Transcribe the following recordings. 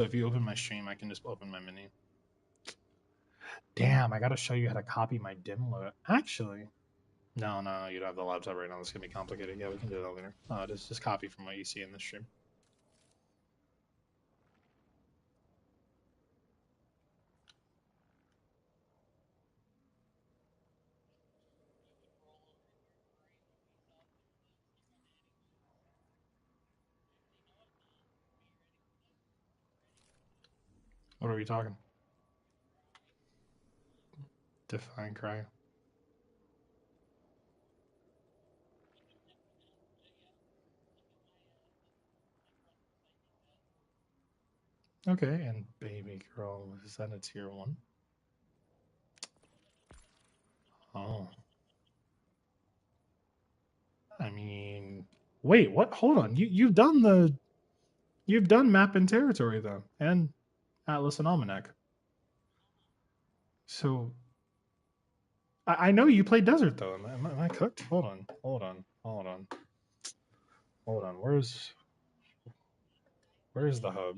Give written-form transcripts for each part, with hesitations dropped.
So if you open my stream, I can just open my menu. Damn, I gotta show you how to copy my dim load. Actually, no, you don't have the laptop right now. This is gonna be complicated. Yeah, we can do that later. Just copy from what you see in the stream. What are we talking? Define cry. Okay, and baby girl, is that a tier 1? Oh. I mean, wait, what? Hold on. You've done map and territory though, and Atlas and Almanac. So I know you play desert though. Am I cooked? Hold on. Where's the hub?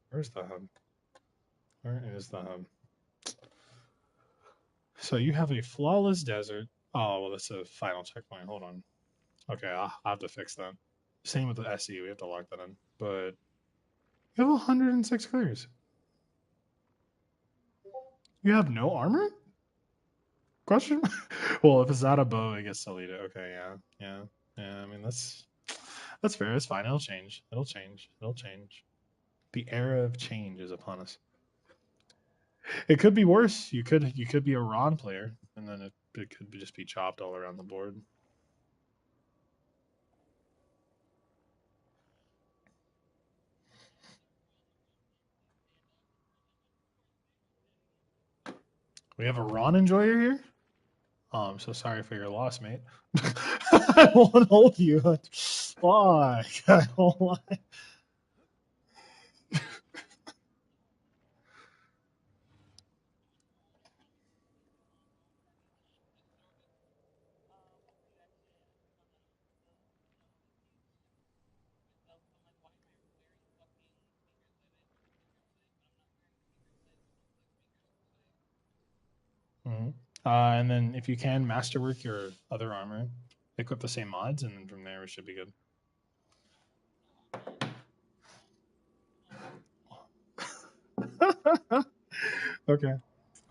Where's the hub? Where is the hub? So you have a flawless desert. Oh well, that's a final checkpoint. Hold on. Okay, I'll have to fix that. Same with the SE. We have to lock that in. But you have 106 clears. You have no armor? Question? Well, if it's not a bow, it gets deleted. Okay, yeah. I mean, that's fair. It's fine. It'll change. It'll change. It'll change. The era of change is upon us. It could be worse. You could be a Ron player, and then it could just be chopped all around the board. We have a Ron enjoyer here. Oh, I'm so sorry for your loss, mate. I won't hold you. Fuck. I won't lie. Mm-hmm. And then if you can masterwork your other armor, equip the same mods, and then from there we should be good. Okay.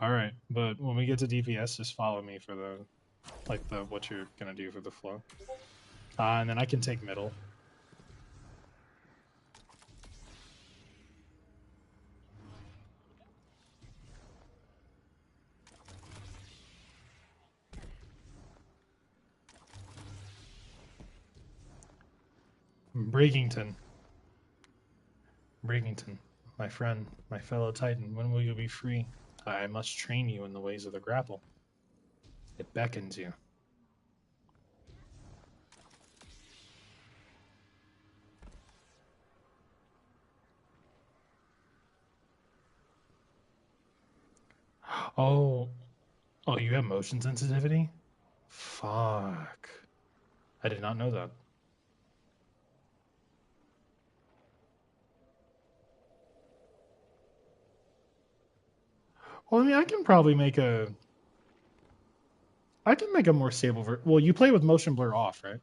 All right. But when we get to DPS, just follow me for the what you're gonna do for the flow. And then I can take middle. Breakington. Breakington, my friend, my fellow Titan, when will you be free? I must train you in the ways of the grapple. It beckons you. Oh, oh, you have motion sensitivity? Fuck. I did not know that. Well, I mean, I can make a more stable well, you play with motion blur off, right?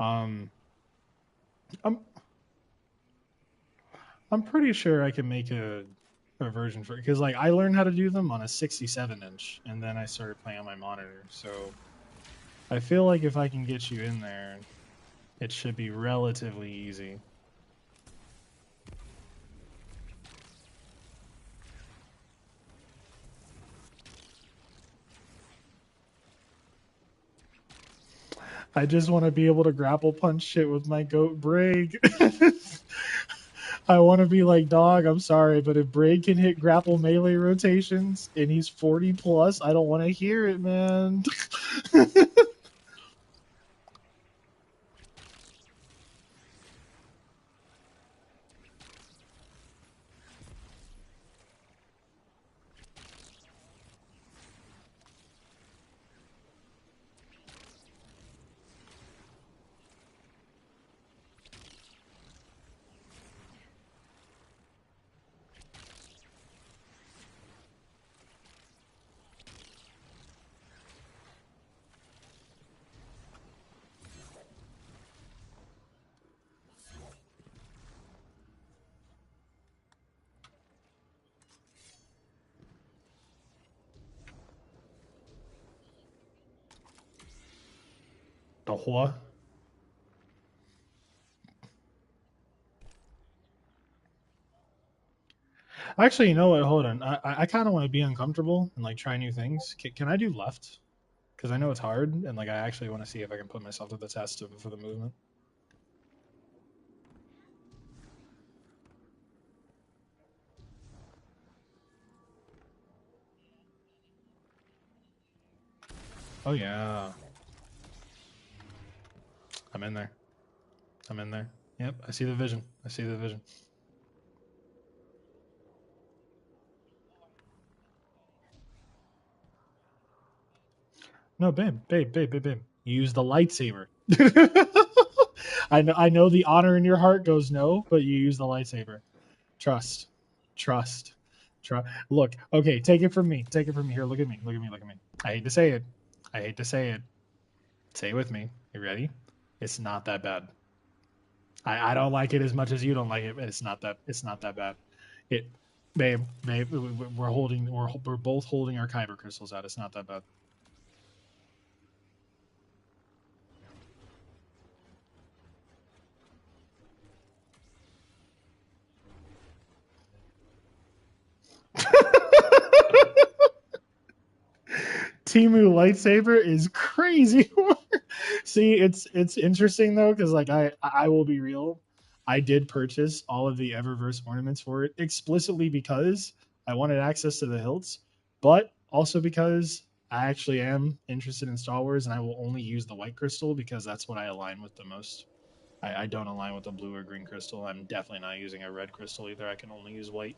Um, I'm I'm pretty sure I can make a version for because like I learned how to do them on a 67-inch, and then I started playing on my monitor. So I feel like if I can get you in there, it should be relatively easy. I just want to be able to grapple punch shit with my goat Brig. I want to be like, dog, I'm sorry, but if Brig can hit grapple melee rotations and he's 40 plus, I don't want to hear it, man. The what? Actually, you know what? Hold on. I kind of want to be uncomfortable and like try new things. Can I do left? Because I know it's hard, and like I actually want to see if I can put myself to the test for the movement. Oh yeah, I'm in there. I'm in there. Yep, I see the vision. I see the vision. No, babe. Use the lightsaber. I know the honor in your heart goes no, but you use the lightsaber. Trust. Trust. Trust. Look, okay, take it from me. Take it from me. Here, look at me. Look at me. Look at me. I hate to say it. I hate to say it. Say it with me. You ready? It's not that bad. I don't like it as much as you don't like it, but it's not that bad. It babe, we're both holding our kyber crystals out. It's not that bad. Timu lightsaber is crazy. See, it's interesting though, because like I will be real. I did purchase all of the Eververse ornaments for it explicitly because I wanted access to the hilts, but also because I actually am interested in Star Wars and I will only use the white crystal because that's what I align with the most. I don't align with the blue or green crystal. I'm definitely not using a red crystal either. I can only use white.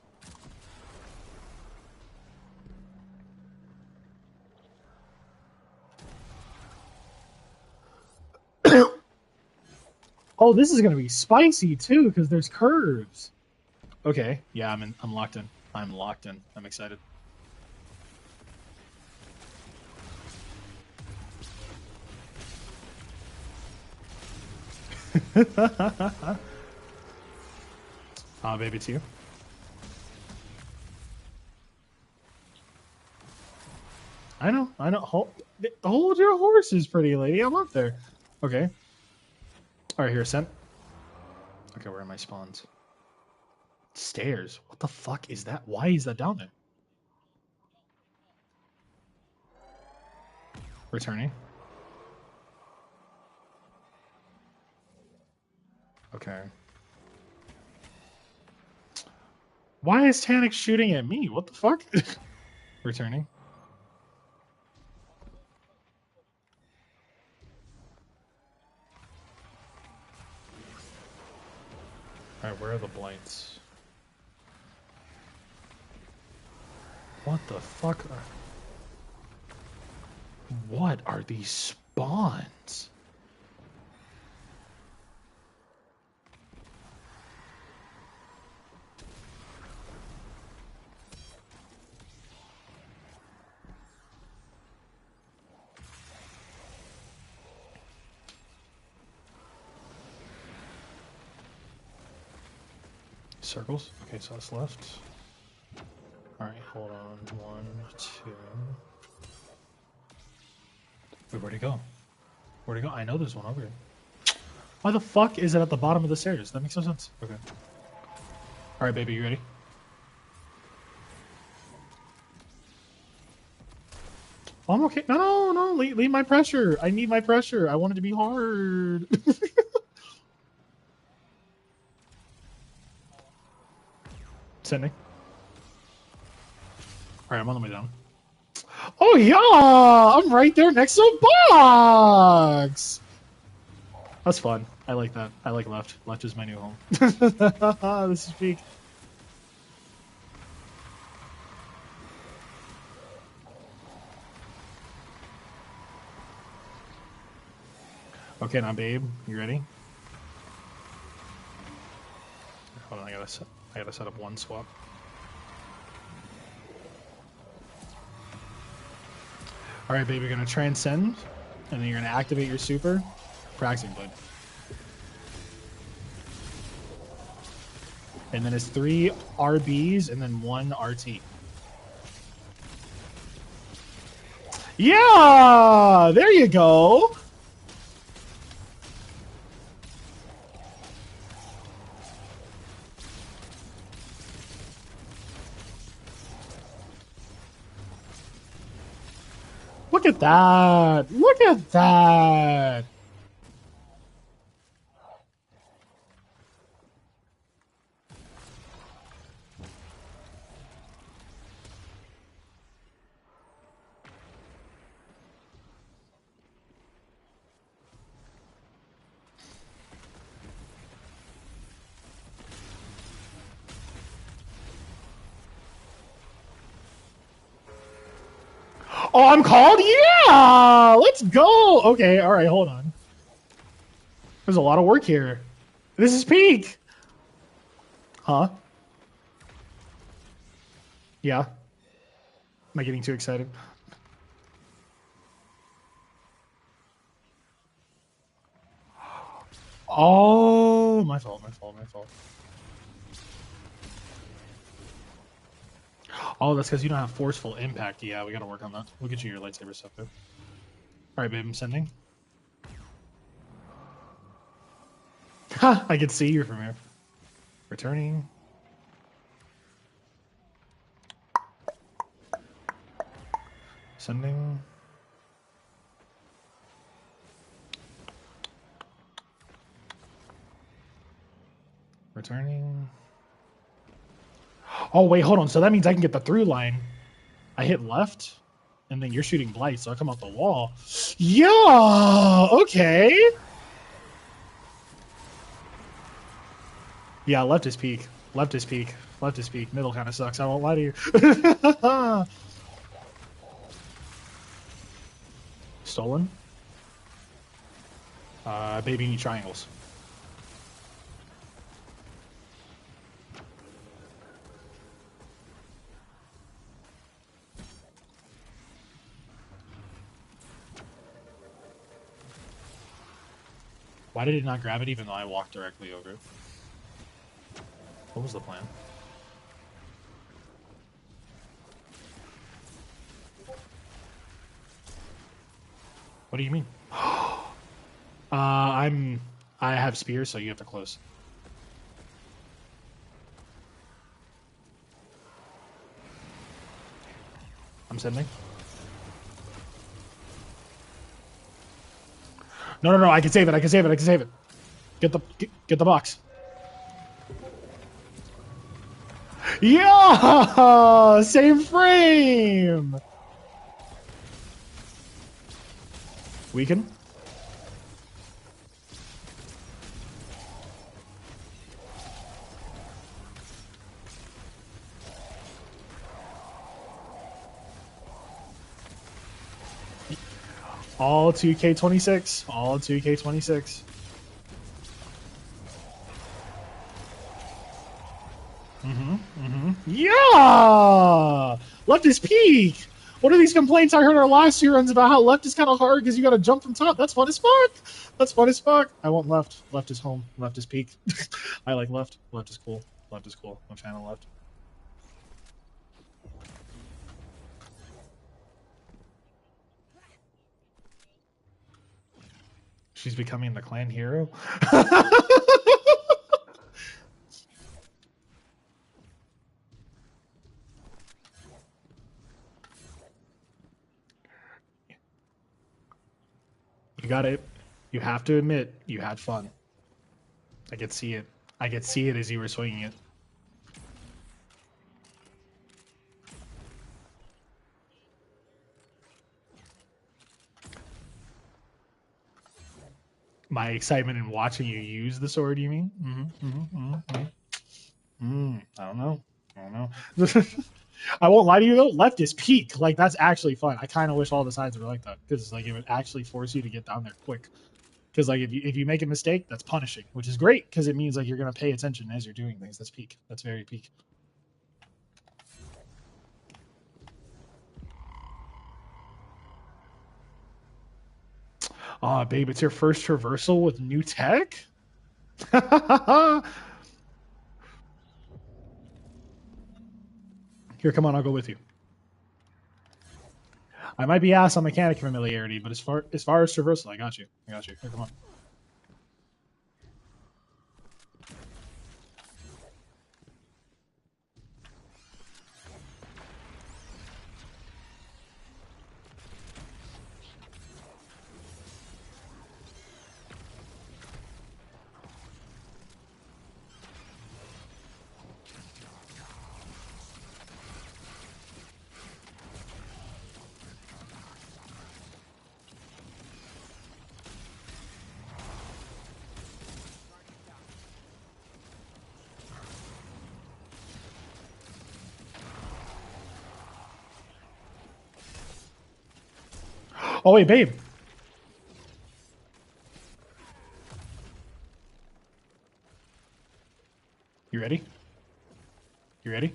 Oh, this is gonna be spicy too because there's curves. Okay, yeah, I'm in. I'm locked in. I'm locked in. I'm excited. Baby, to you. I know. Hold your horses, pretty lady. I'm up there. Okay. All right, here, sent. Okay, where are my spawns? Stairs. What the fuck is that? Why is that down there? Returning. Okay. Why is Tanic shooting at me? What the fuck? Returning. Alright, where are the blights? What the fuck? What are these spawns? Circles? Okay, so that's left. Alright, hold on. 1, 2. Wait, where'd he go? Where'd he go? I know there's one over here. Why the fuck is it at the bottom of the stairs? That makes no sense. Okay. Alright, baby, you ready? Oh, I'm okay. No. Leave my pressure. I need my pressure. I want it to be hard. Sending. Alright, I'm on the way down. Oh, yeah! I'm right there next to a box! That's fun. I like that. I like left. Left is my new home. This is peak. Okay, now, babe, you ready? Hold on, I gotta set up one swap. All right, babe, you're gonna transcend, and then you're gonna activate your super, Praxing Blade. And then it's 3 RBs and then 1 RT. Yeah! There you go! Look at that! Look at that! Oh, I'm called? Yeah! Let's go! Okay, alright, hold on. There's a lot of work here. This is peak! Huh? Yeah. Am I getting too excited? Oh, my fault, my fault, my fault. Oh, that's because you don't have forceful impact. Yeah, we gotta work on that. We'll get you your lightsaber stuff, though. Alright, babe, I'm sending. Ha! I can see you from here. Returning. Sending. Returning. Oh, wait, hold on. So that means I can get the through line. I hit left, and then you're shooting blight, so I come out the wall. Yeah! Okay! Yeah, left is peak. Left is peak. Left is peak. Middle kind of sucks. I won't lie to you. Stolen. Baby need triangles. Why did it not grab it even though I walked directly over it? What was the plan? What do you mean? I have spears, so you have to close. I'm sending. No, I can save it, I can save it, I can save it. Get the box. Yeah! Same frame! Weaken. All 2K26. All 2K26. Yeah! Left is peak! What are these complaints I heard our last year runs about how left is kind of hard because you gotta jump from top? That's fun as fuck! That's fun as fuck! I want left. Left is home. Left is peak. I like left. Left is cool. Left is cool. I'm a fan of left. She's becoming the clan hero. You got it. You have to admit you had fun. I could see it. I could see it as you were swinging it. My excitement in watching you use the sword, you mean? I don't know. I don't know. I won't lie to you though. Left is peak. Like that's actually fun. I kind of wish all the sides were like that because like it would actually force you to get down there quick. Because like if you make a mistake, that's punishing, which is great because it means like you're gonna pay attention as you're doing things. That's peak. That's very peak. Aw, babe, it's your first traversal with new tech? Here, come on, I'll go with you. I might be ass on mechanic familiarity, but as far as traversal, I got you. I got you. Here, come on. Oh wait, babe. You ready? You ready?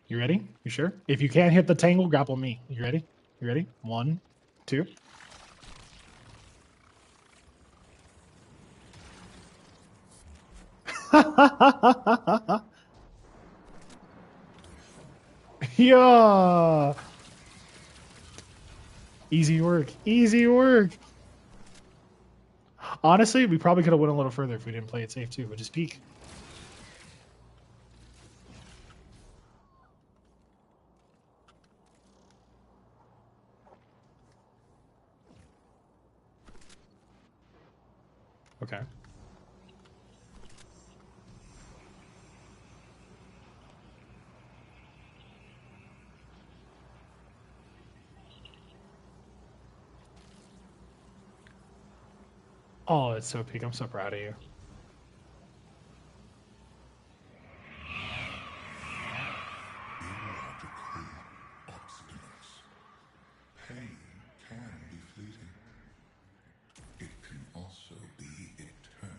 You ready? You sure? If you can't hit the tangle, grapple me. You ready? You ready? 1, 2. Yeah. Easy work. Easy work. Honestly, we probably could have went a little further if we didn't play it safe too, which is peak. Okay. Oh, it's so peak. I'm so proud of you. Pain can be fleeting. It can also be eternal.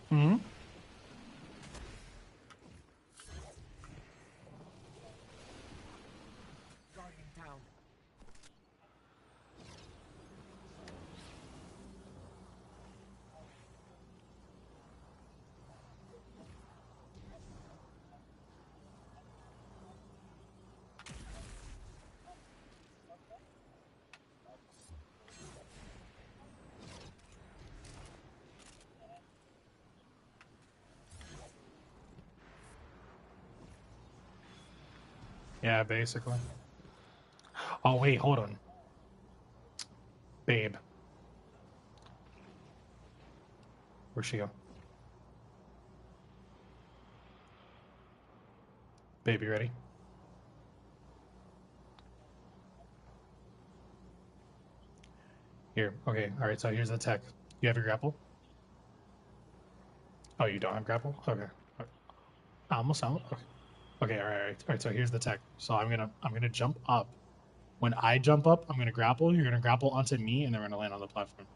Hmm. Guardian down. Yeah, basically. Oh wait, hold on, babe. Where'd she go? Babe, you ready? Here. Okay. All right. So here's the tech. You have your grapple. Oh, you don't have grapple. Okay. Almost. Okay. Okay. All right. All right. All right. So here's the tech. So I'm gonna jump up. When I jump up, I'm gonna grapple. You're gonna grapple onto me, and then we're gonna land on the platform.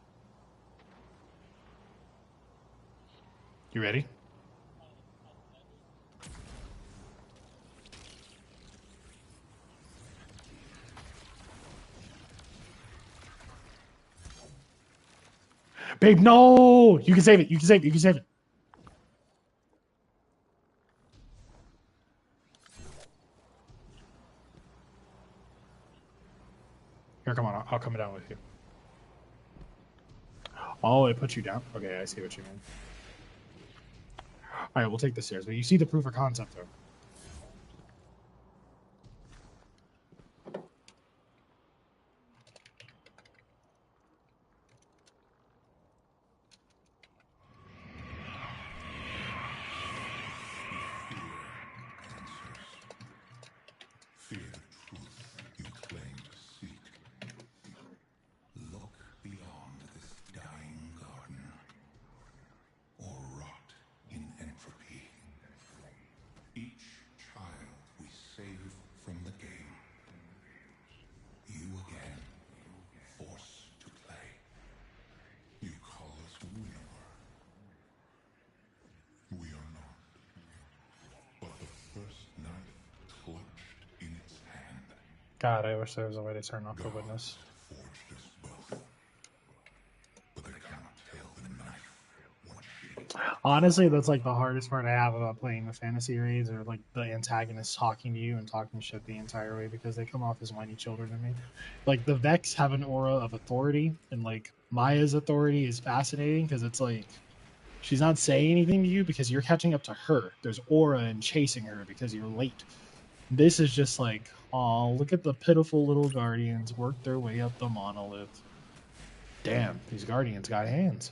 You ready? Babe, no! You can save it. You can save it. You can save it. Here, come on. I'll come down with you. Oh, it puts you down. Okay, I see what you mean. All right, we'll take the stairs. But you see the proof of concept, though. Fear the truth you claim to seek. Look beyond this dying garden, or rot in entropy. Each child we save from the game. You again, forced to play. You call us winner. We are not. But the first knife clutched in its hand. God, I wish there was a way to turn off the witness. Forged us both. But they cannot tell the knife what she. Honestly, that's like the hardest part I have about playing the fantasy raids, or like the antagonists talking to you and talking shit the entire way, because they come off as whiny children to me. Like the Vex have an aura of authority, and like Maya's authority is fascinating because it's like she's not saying anything to you because you're catching up to her. There's aura and chasing her because you're late. This is just like, oh, look at the pitiful little guardians work their way up the monolith. Damn, these guardians got hands.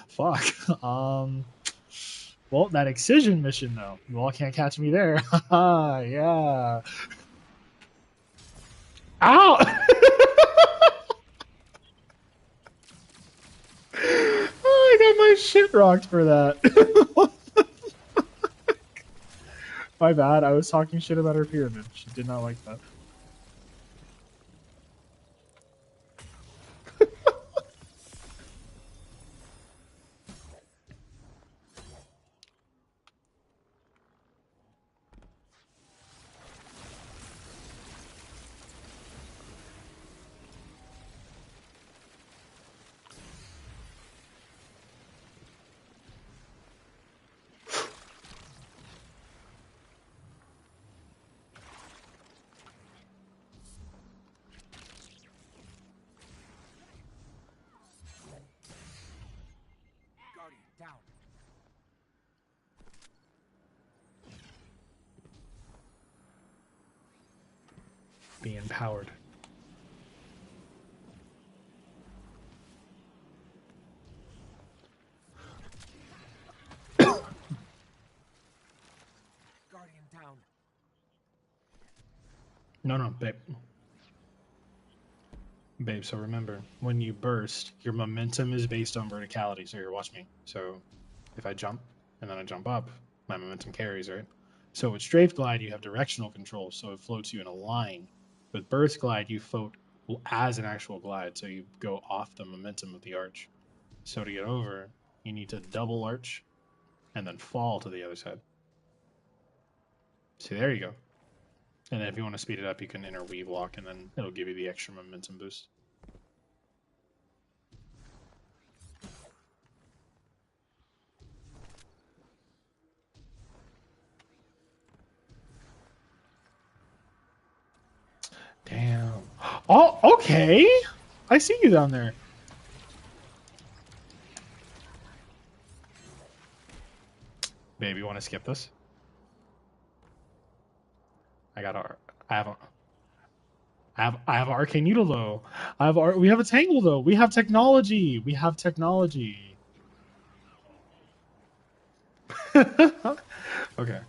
Fuck. Well, that excision mission though, you all can't catch me there. Yeah. Ow! shit rocked for that. My bad. I was talking shit about her pyramid. She did not like that. Guardian down. Be empowered. Guardian down. No, babe. Babe, so remember, when you burst, your momentum is based on verticality. So here, watch me. So if I jump and then I jump up, my momentum carries, right? So with strafe glide, you have directional control, so it floats you in a line. With burst glide, you float as an actual glide, so you go off the momentum of the arch. So to get over, you need to double arch and then fall to the other side. See, there you go. And then if you want to speed it up, you can interweave walk, and then it'll give you the extra momentum boost. Damn. Oh, okay. I see you down there. Babe, you want to skip this? I got our. I have Arcane Needle though. We have a Tangle though. We have technology. We have technology. Okay.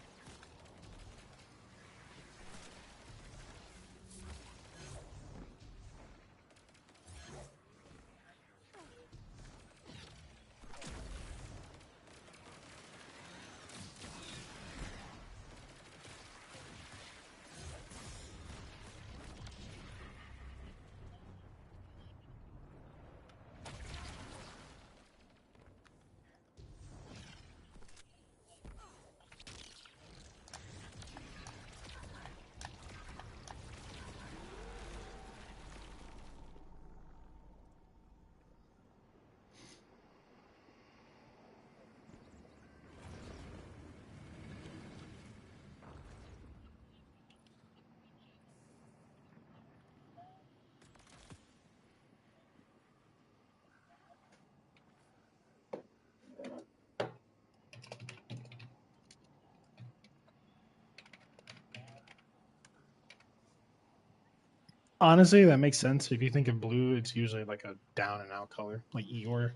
Honestly, that makes sense. If you think of blue, it's usually like a down and out color, like Eeyore.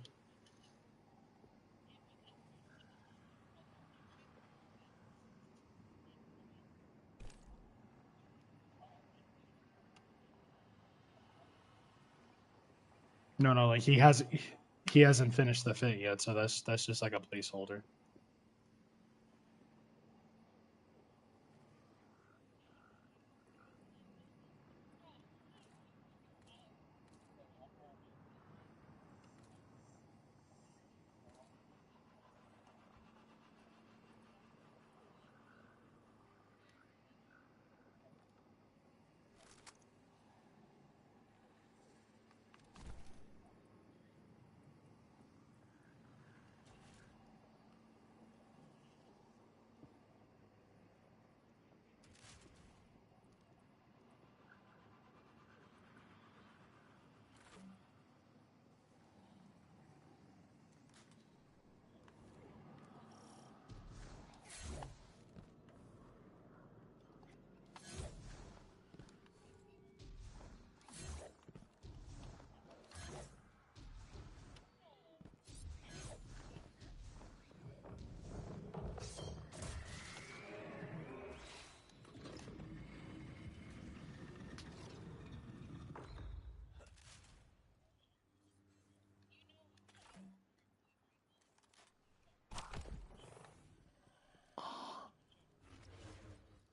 No, like he hasn't finished the fit yet, so that's just like a placeholder.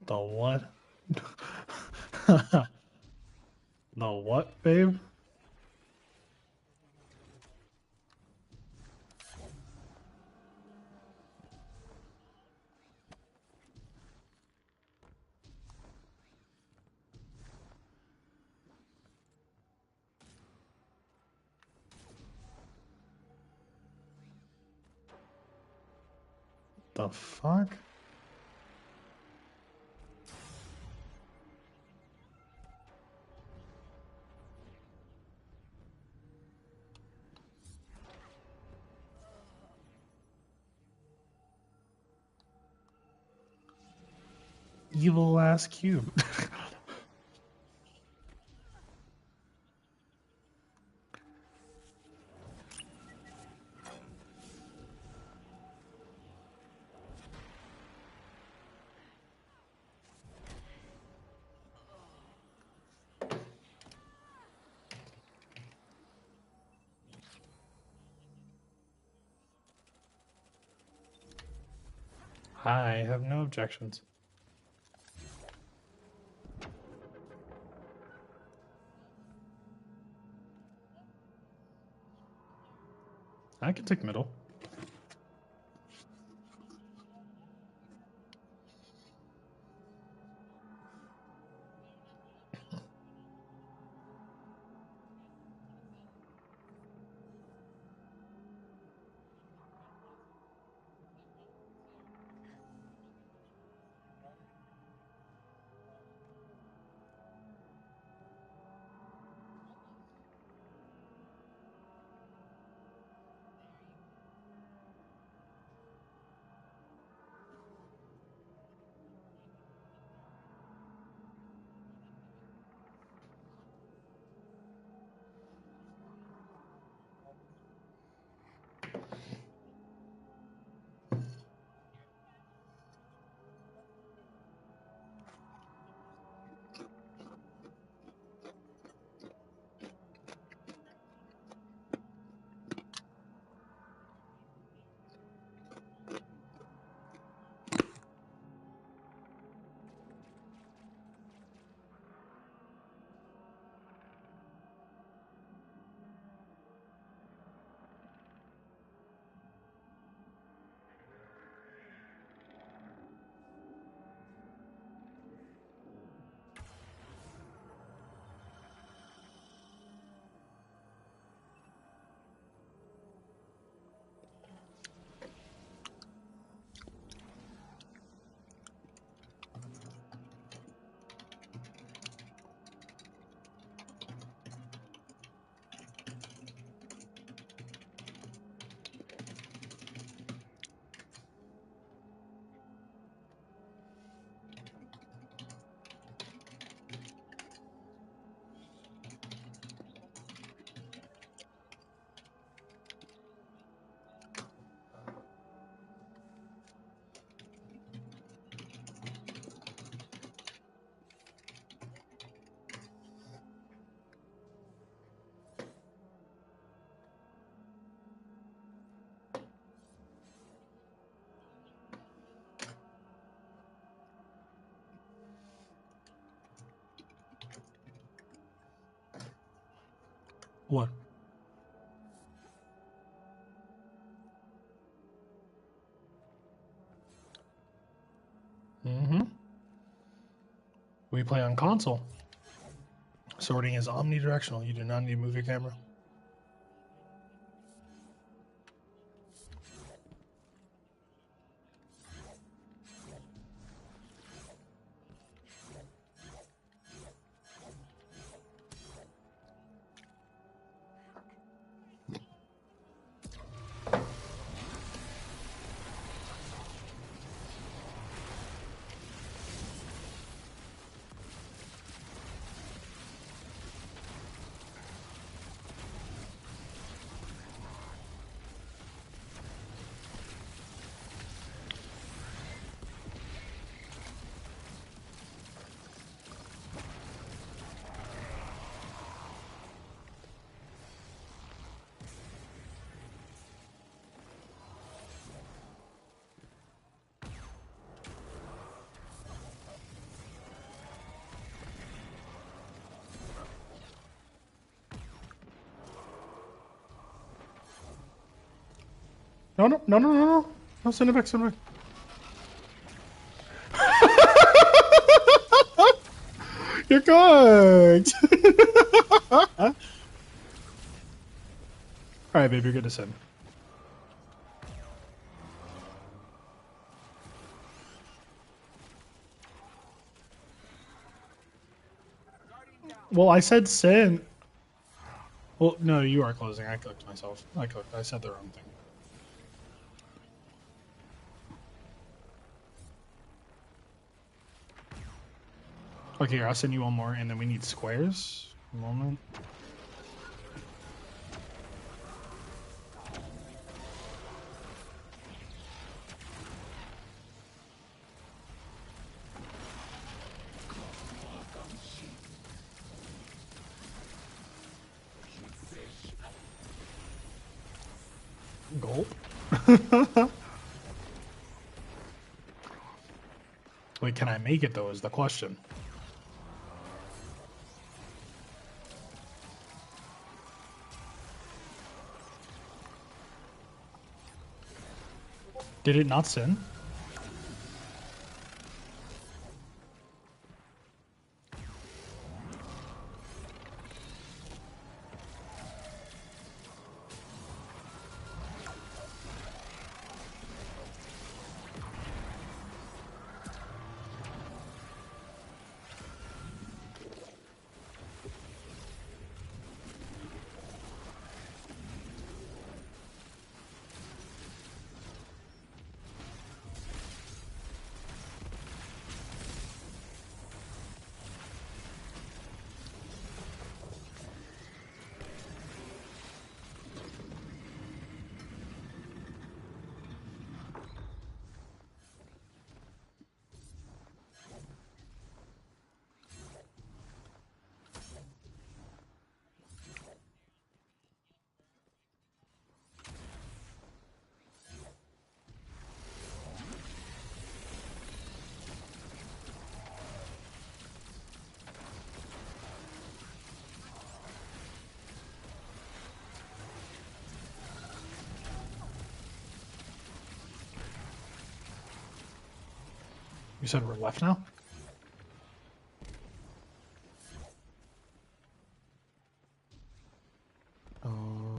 The what? The what, babe? The fuck? Evil ass cube. I have no objections. I can take middle. What? Mm-hmm. We play on console. Sorting is omnidirectional. You do not need to move your camera. No, no, no, no, no, no. No, send it back, send it back. You're cooked. Alright, babe, you're good to send. Well, I said send. Well, no, you are closing. I cooked myself. I cooked. I said the wrong thing. Okay, here, I'll send you one more, and then we need squares. A moment. Gulp. Wait, can I make it though? Is the question. Did it not send? You said we're left now?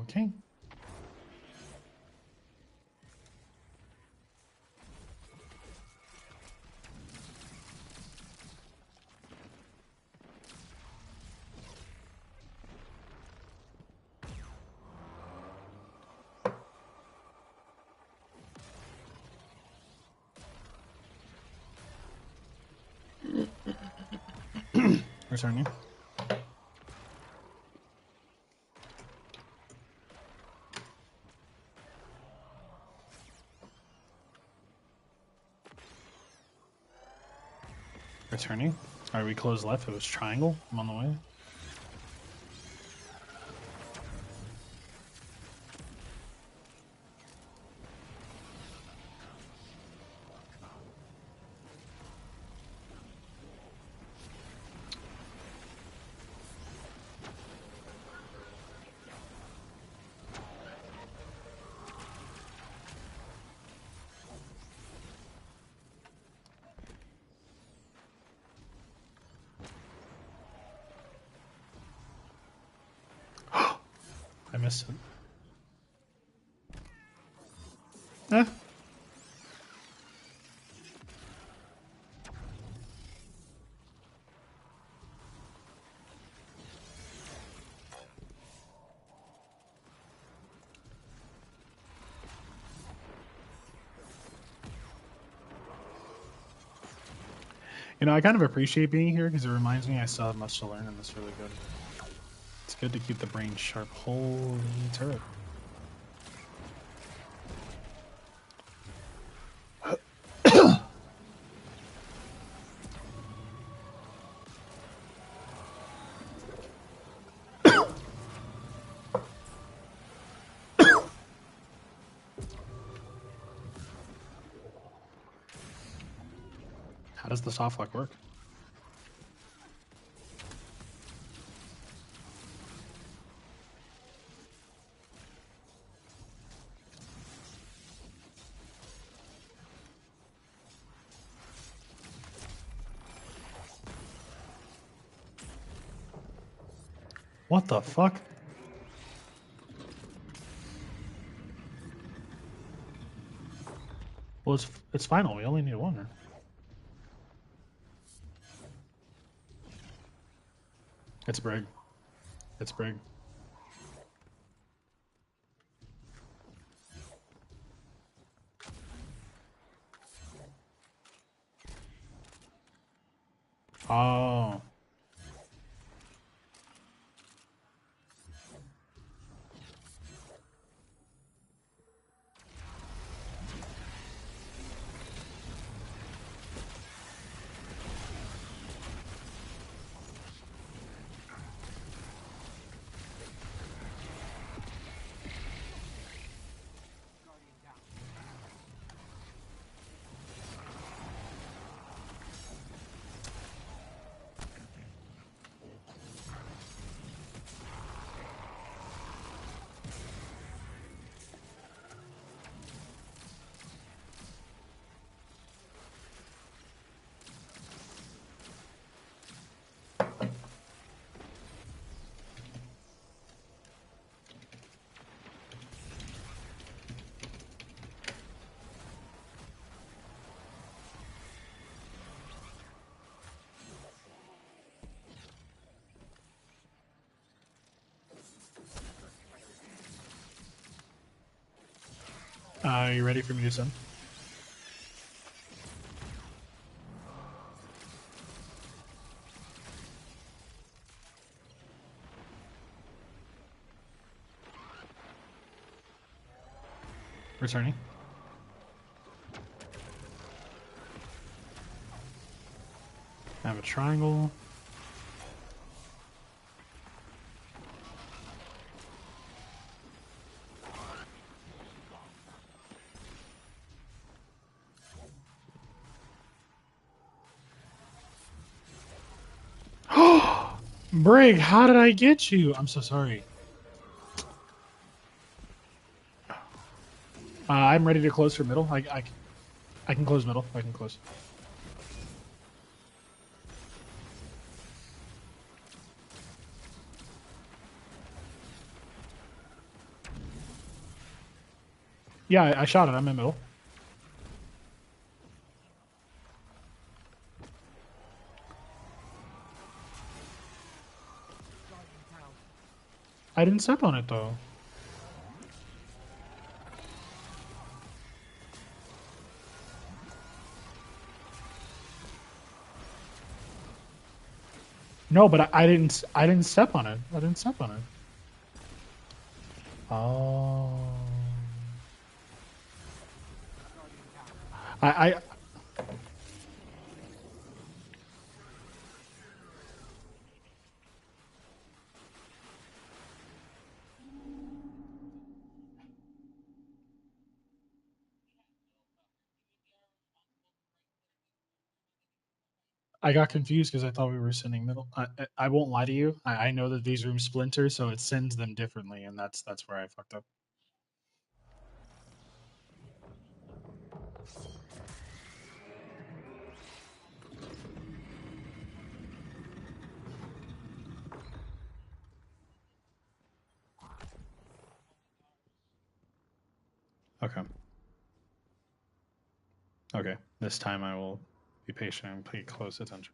Okay. Return you. Returning. Alright, we closed left. It was triangle. I'm on the way. I missed it. Eh. You know, I kind of appreciate being here because it reminds me I still have much to learn, and that's really good. It's good to keep the brain sharp. Holy turret. How does the soft lock work? What the fuck? Well, it's final. We only need one. It's Brig. It's Brig. Oh. Guardian down. You ready for me to send? Returning. I have a triangle. Brig, how did I get you? I'm so sorry. I'm ready to close for middle. I can close middle. I can close. Yeah, I shot it. I'm in middle. Guardian down. I didn't step on it though. No, but I didn't. I didn't step on it. I didn't step on it. Oh. Guardian down. I I got confused because I thought we were sending middle. I won't lie to you. I know that these rooms splinter, so it sends them differently, and that's where I fucked up. Okay. Okay. This time I will be patient and pay close attention.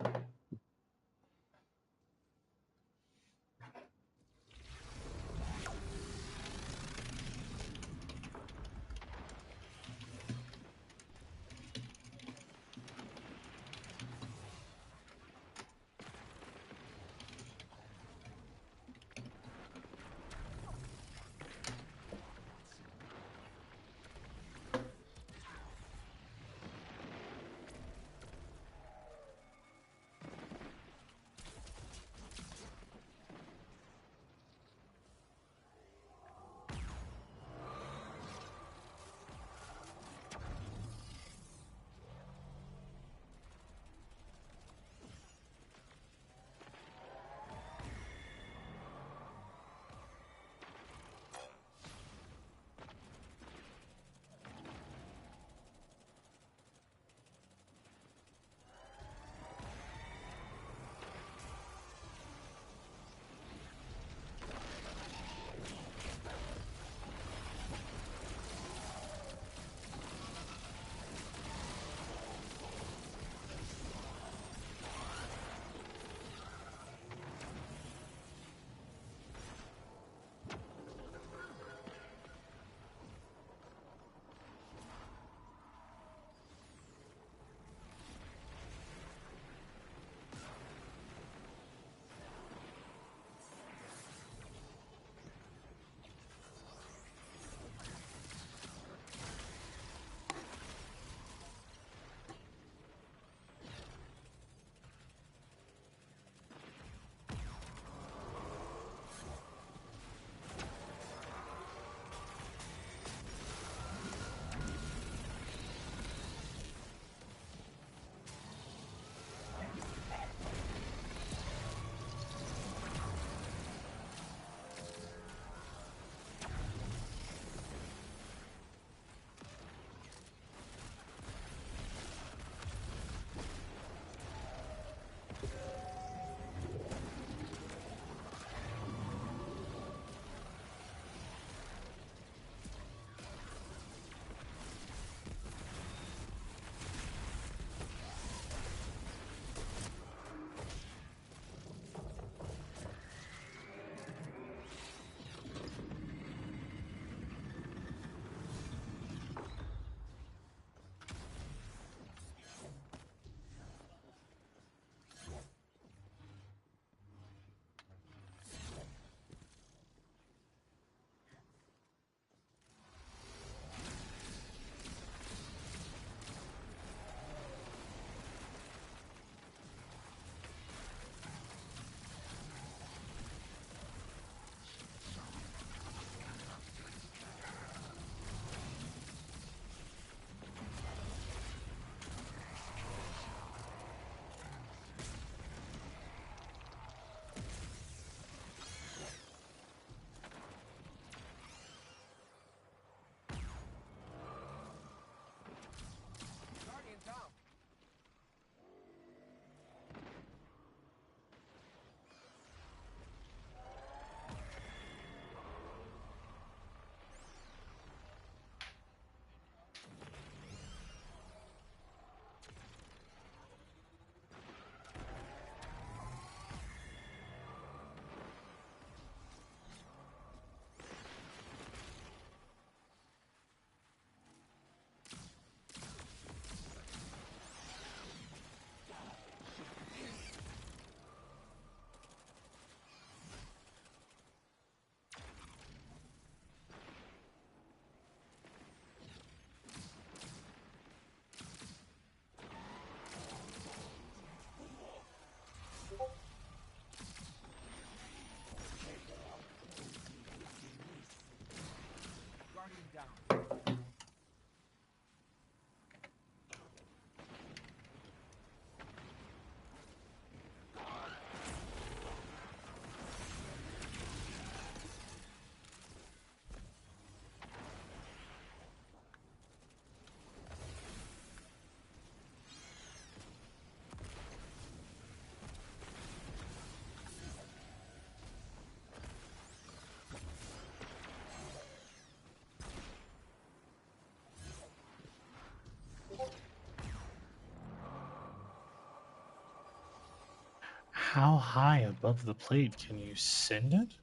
How high above the plate can you send it?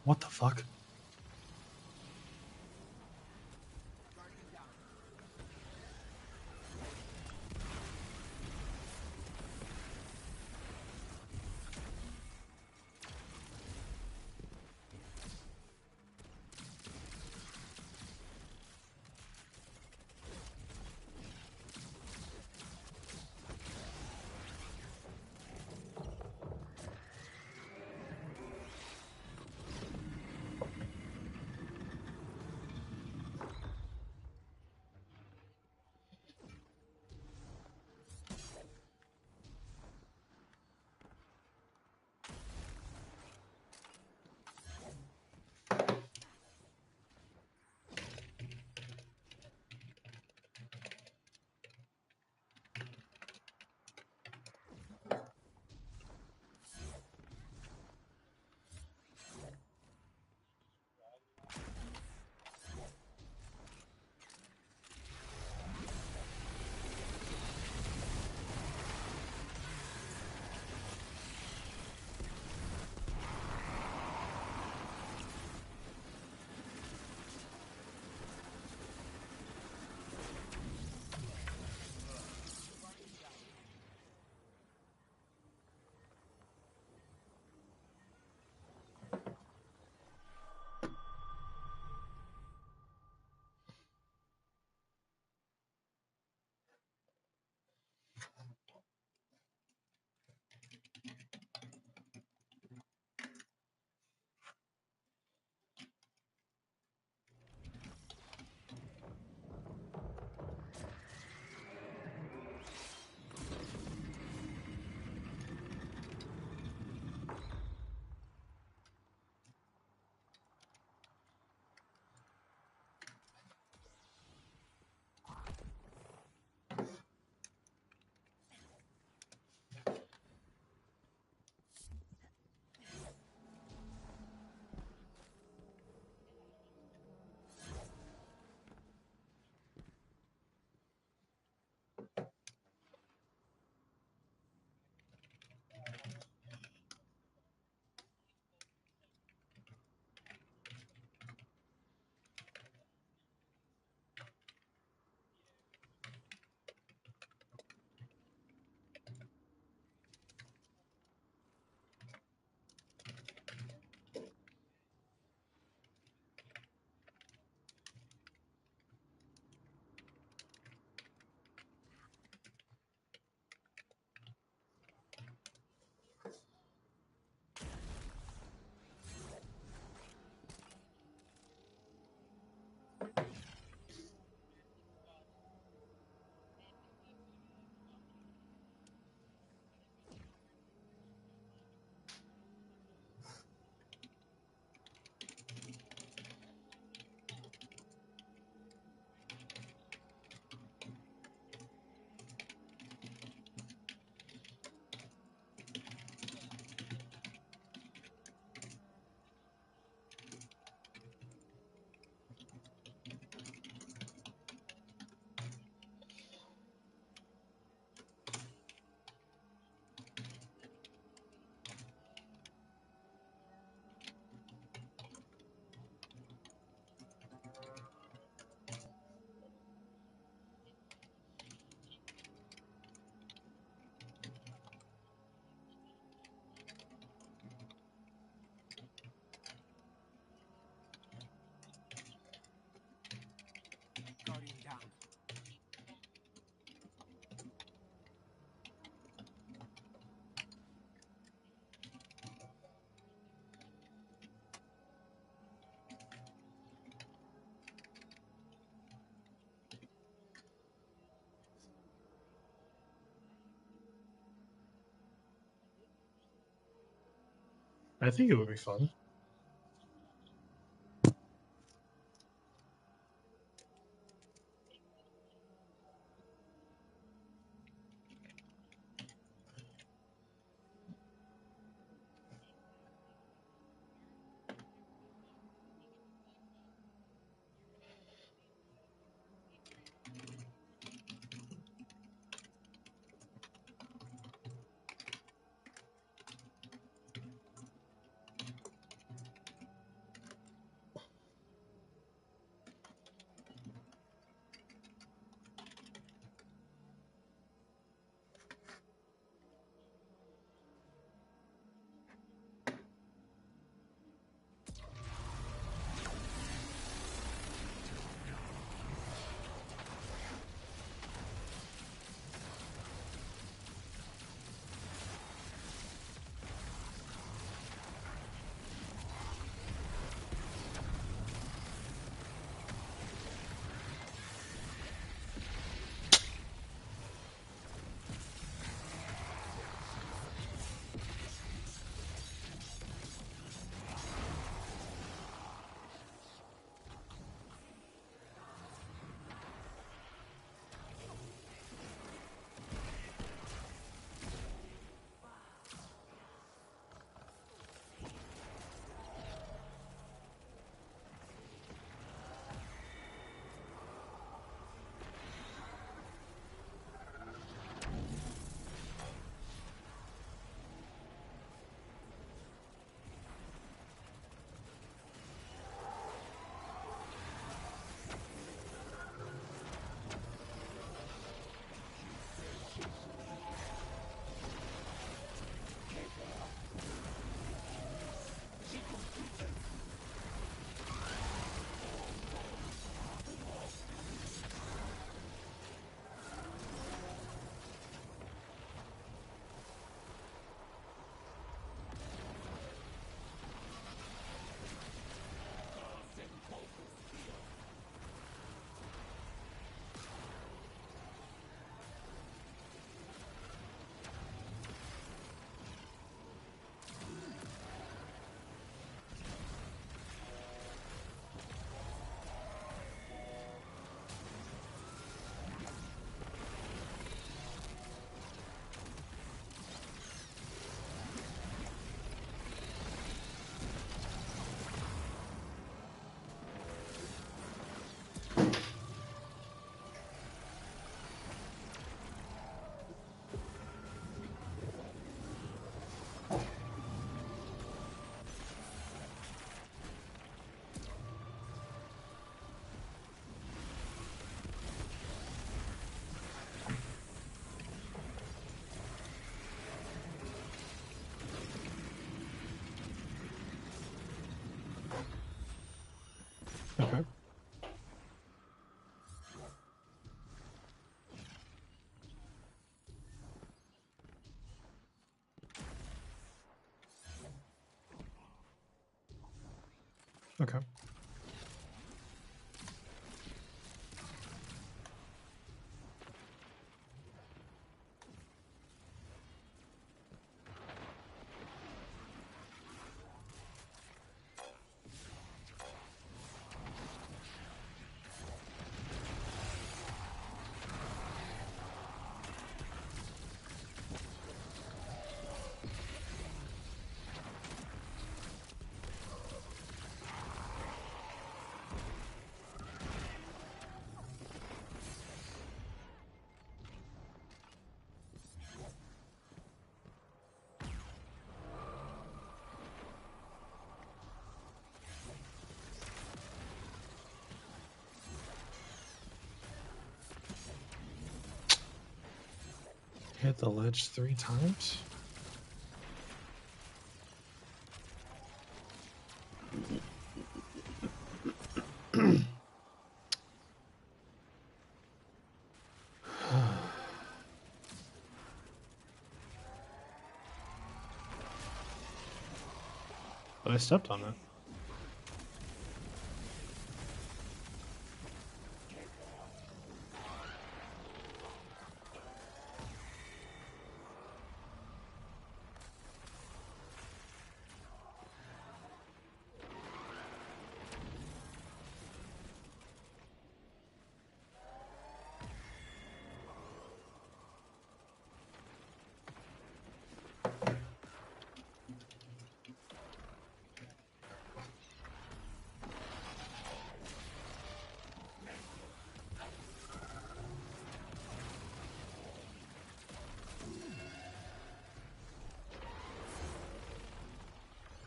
What the fuck? I think it would be fun. Okay. Okay. Hit the ledge 3 times? But I stepped on it.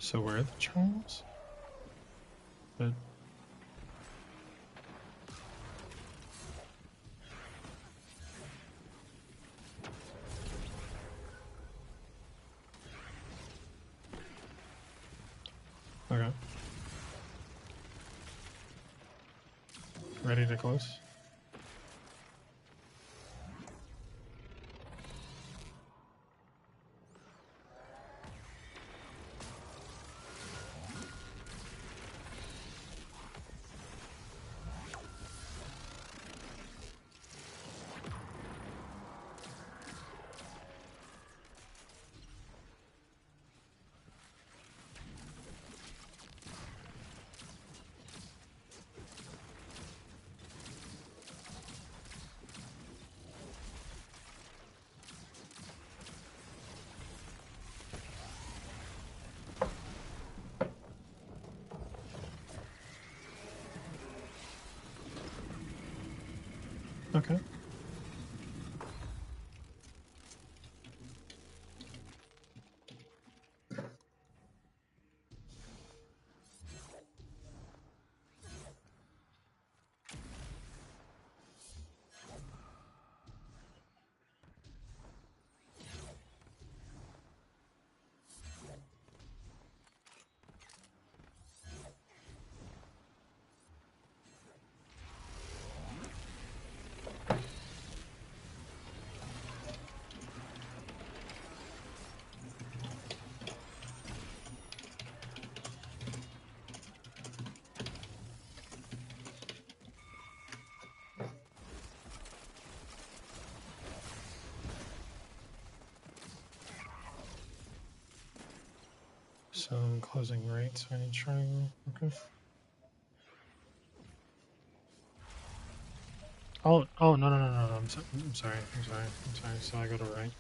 So where are the triangles? But okay. Ready to close? Okay. So closing right, so I need triangle. Okay. Oh no. I'm sorry. So I go to right.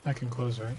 I can close right.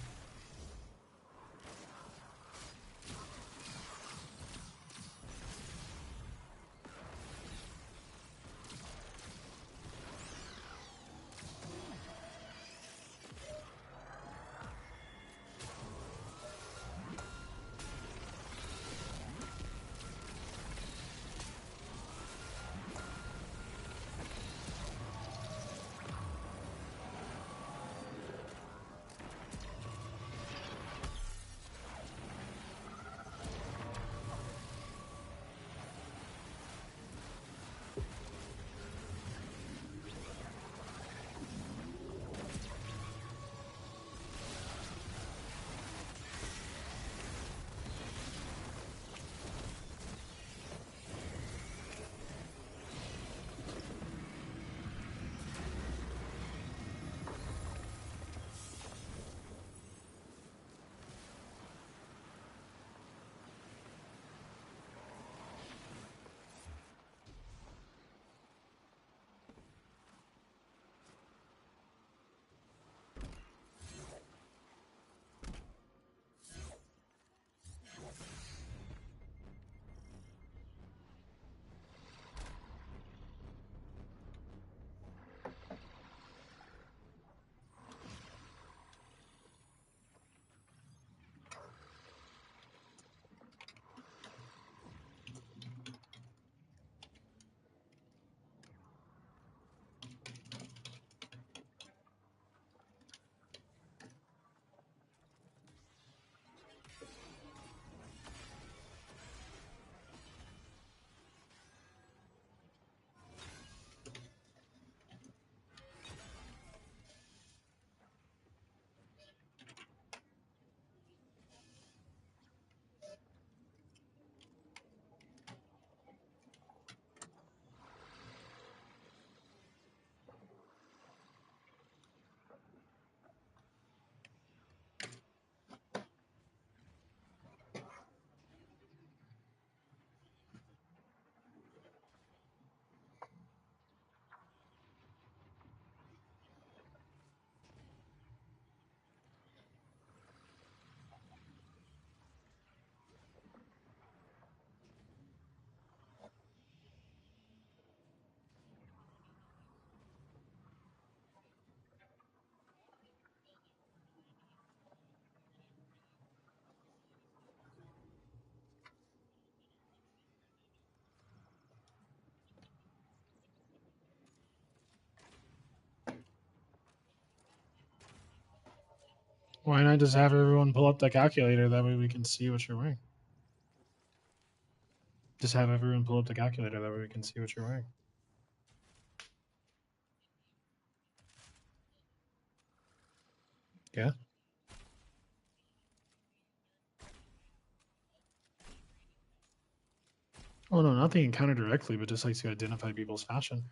Why not just have everyone pull up the calculator? That way we can see what you're wearing. Just have everyone pull up the calculator. That way we can see what you're wearing. Yeah. Oh no, not the encounter directly, but just like to identify people's fashion.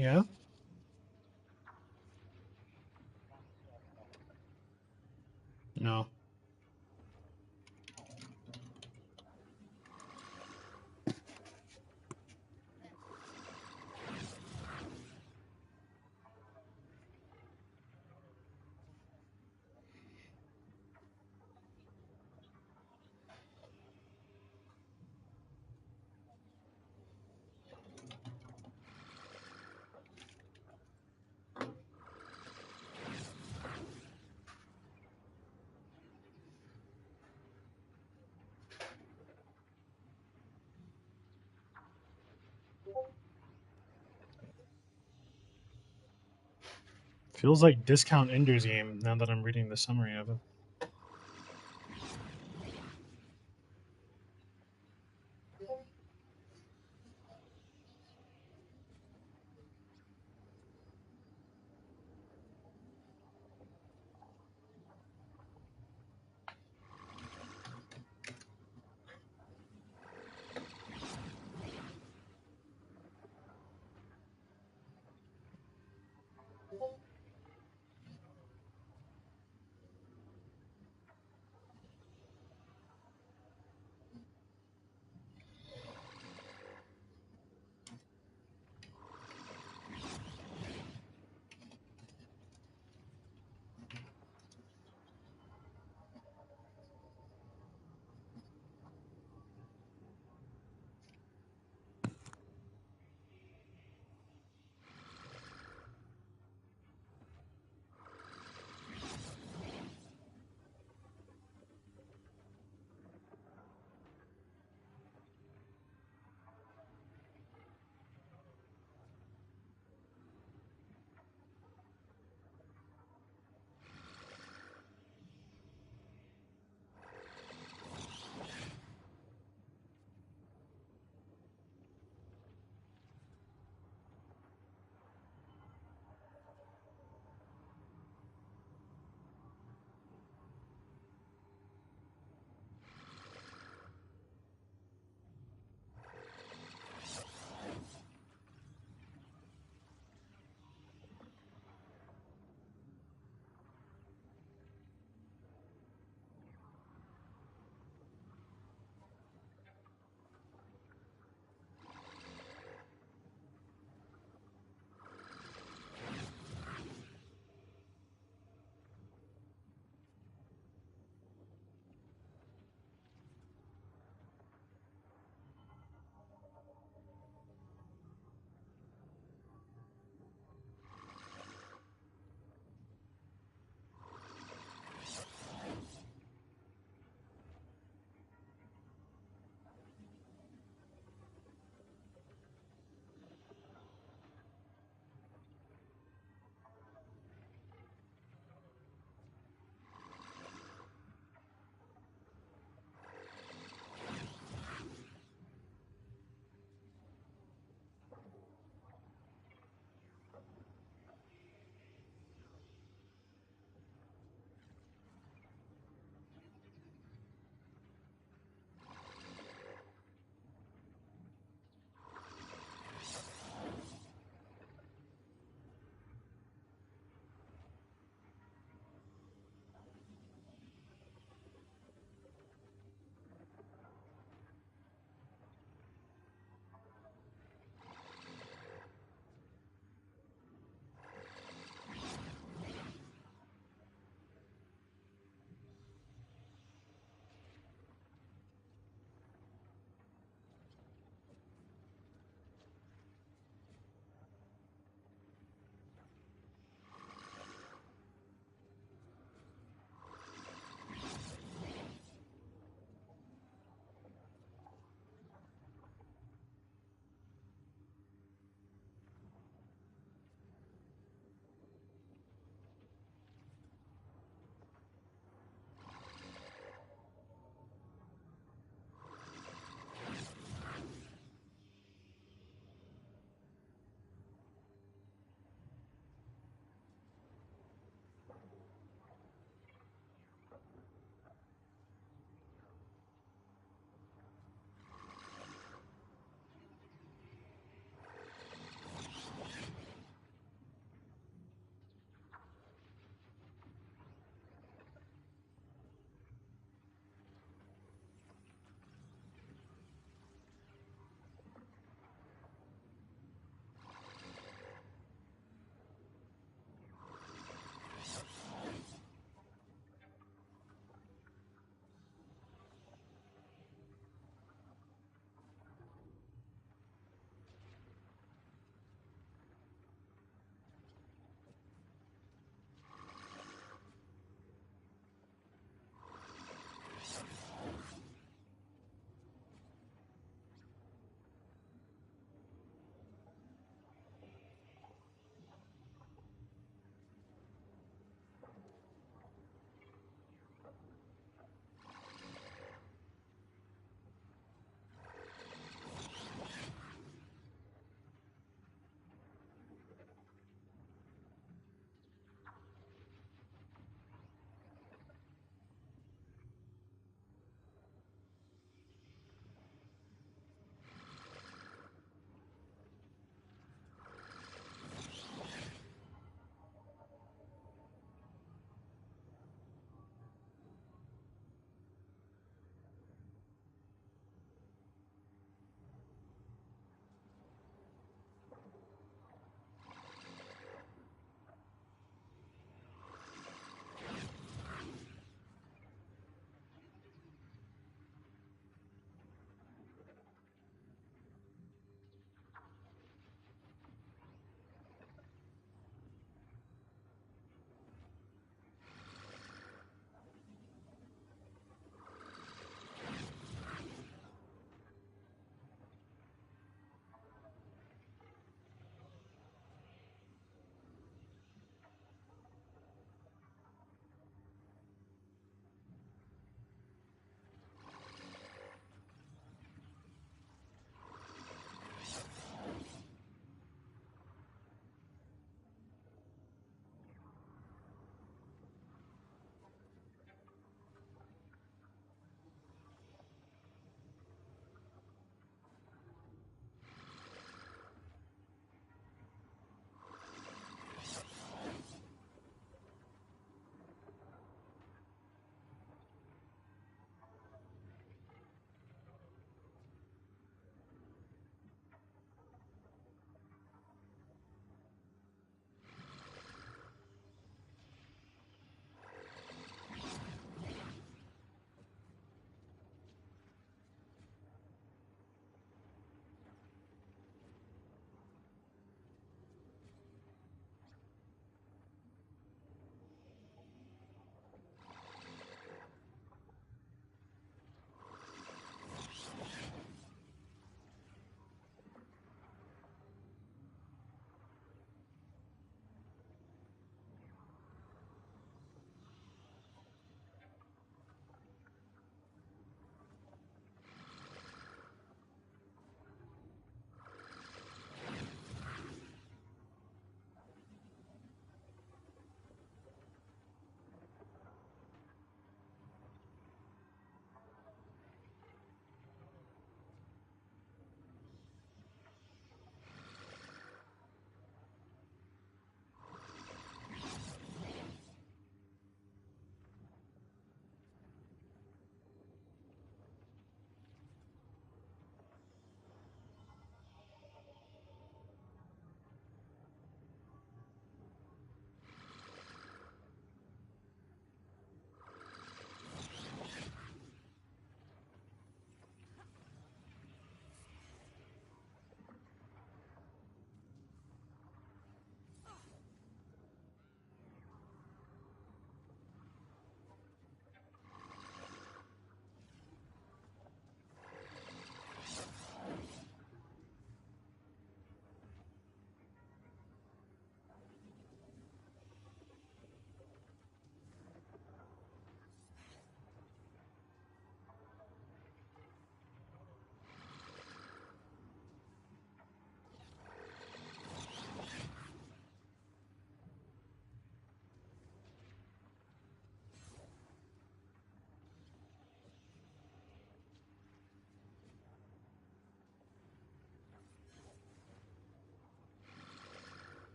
Yeah. No. Feels like discount Ender's Game now that I'm reading the summary of it.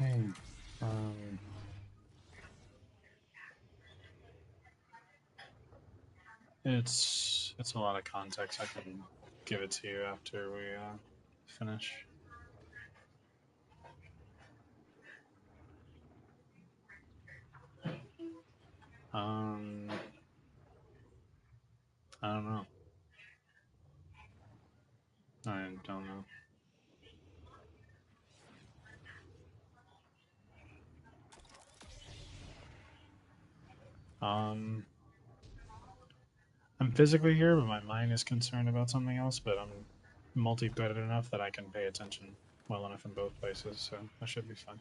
Okay. Um, it's a lot of context. I can give it to you after we finish. Um, I don't know. I don't know. Um, I'm physically here, but my mind is concerned about something else. But I'm multi-threaded enough that I can pay attention well enough in both places, so I should be fine.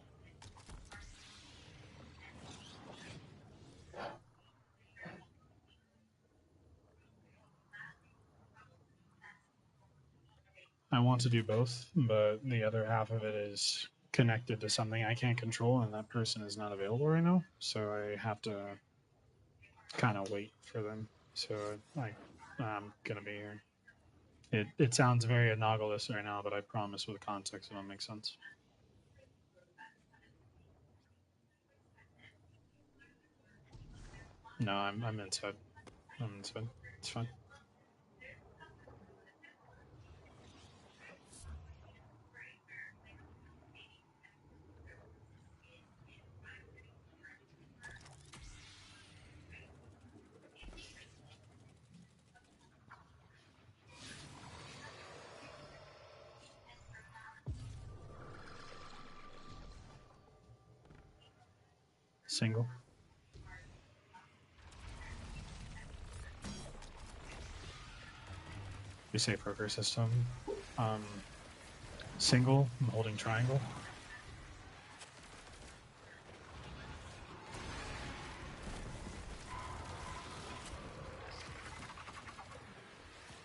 I want to do both, but the other half of it is connected to something I can't control, and that person is not available right now. So I have to kind of wait for them. So I'm gonna be here. It sounds very anomalous right now, but I promise with context it'll make sense. No, I'm inside. I'm inside. It's fine. Single. You say poker system. Um, single. I'm holding triangle.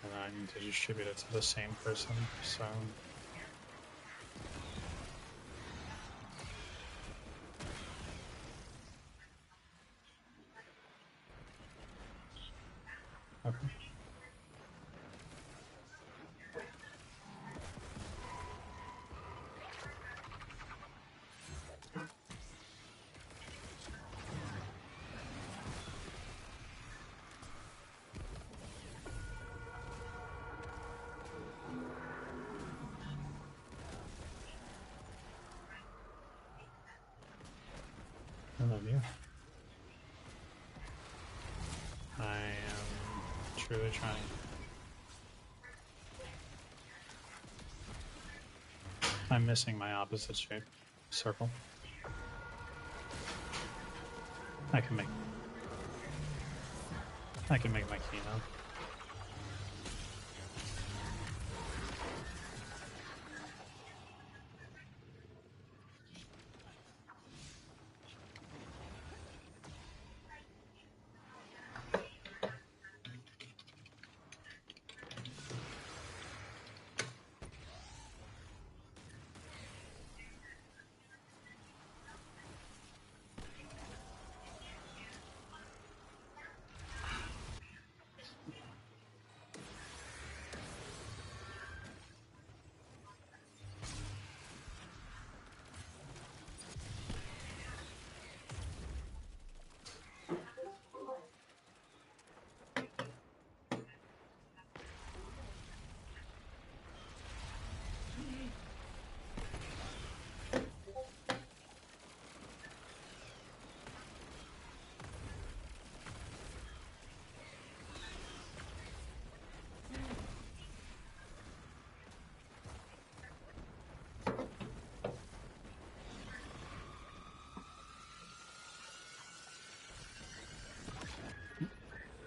And then I need to distribute it to the same person. So okay. I love you. I am truly trying. I'm missing my opposite shape. Circle. I can make my key now.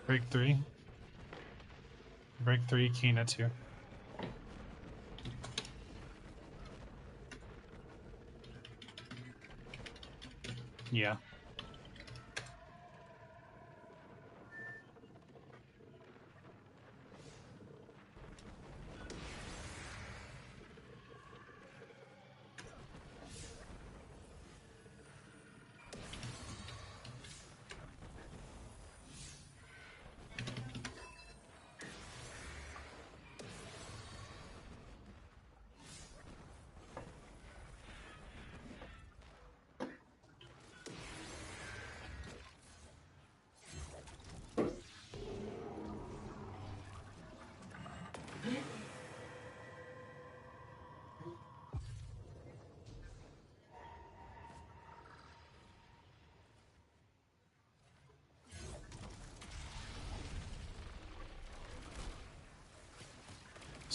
Break 3. Break 3, Kina 2. Yeah.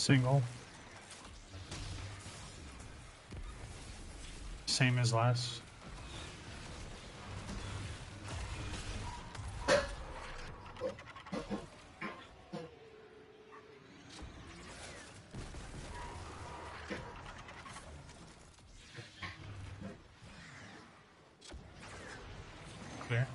Single. Same as last. Clear.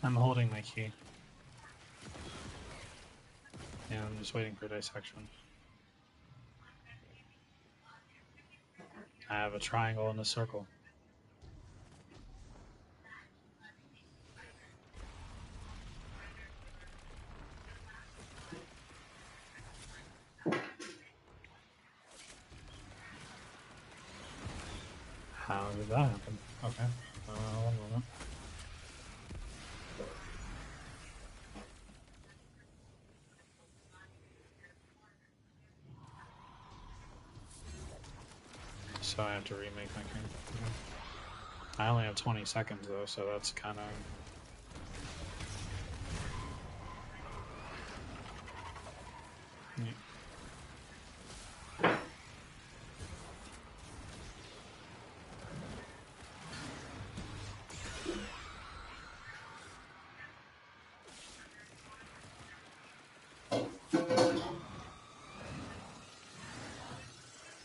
I'm holding my key. Yeah, I'm just waiting for dissection. I have a triangle and a circle. How did that happen? Okay. One moment. So I have to remake my game. I only have 20 seconds though, so that's kind of... Yeah.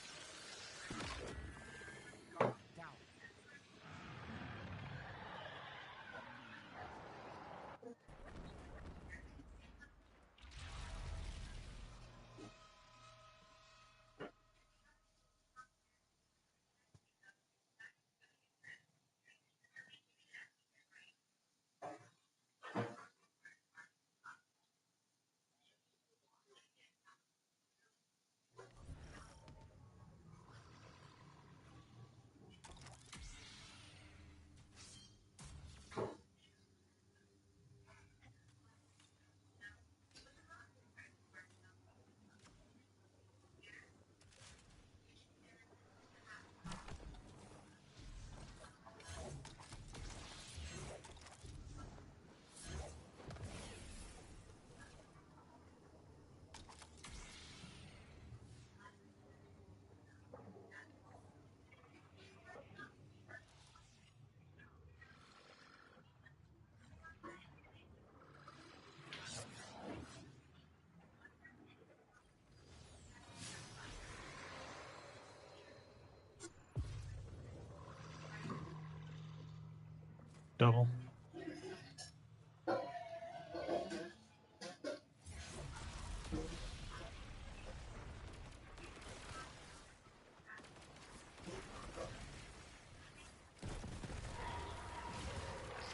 Down. Double.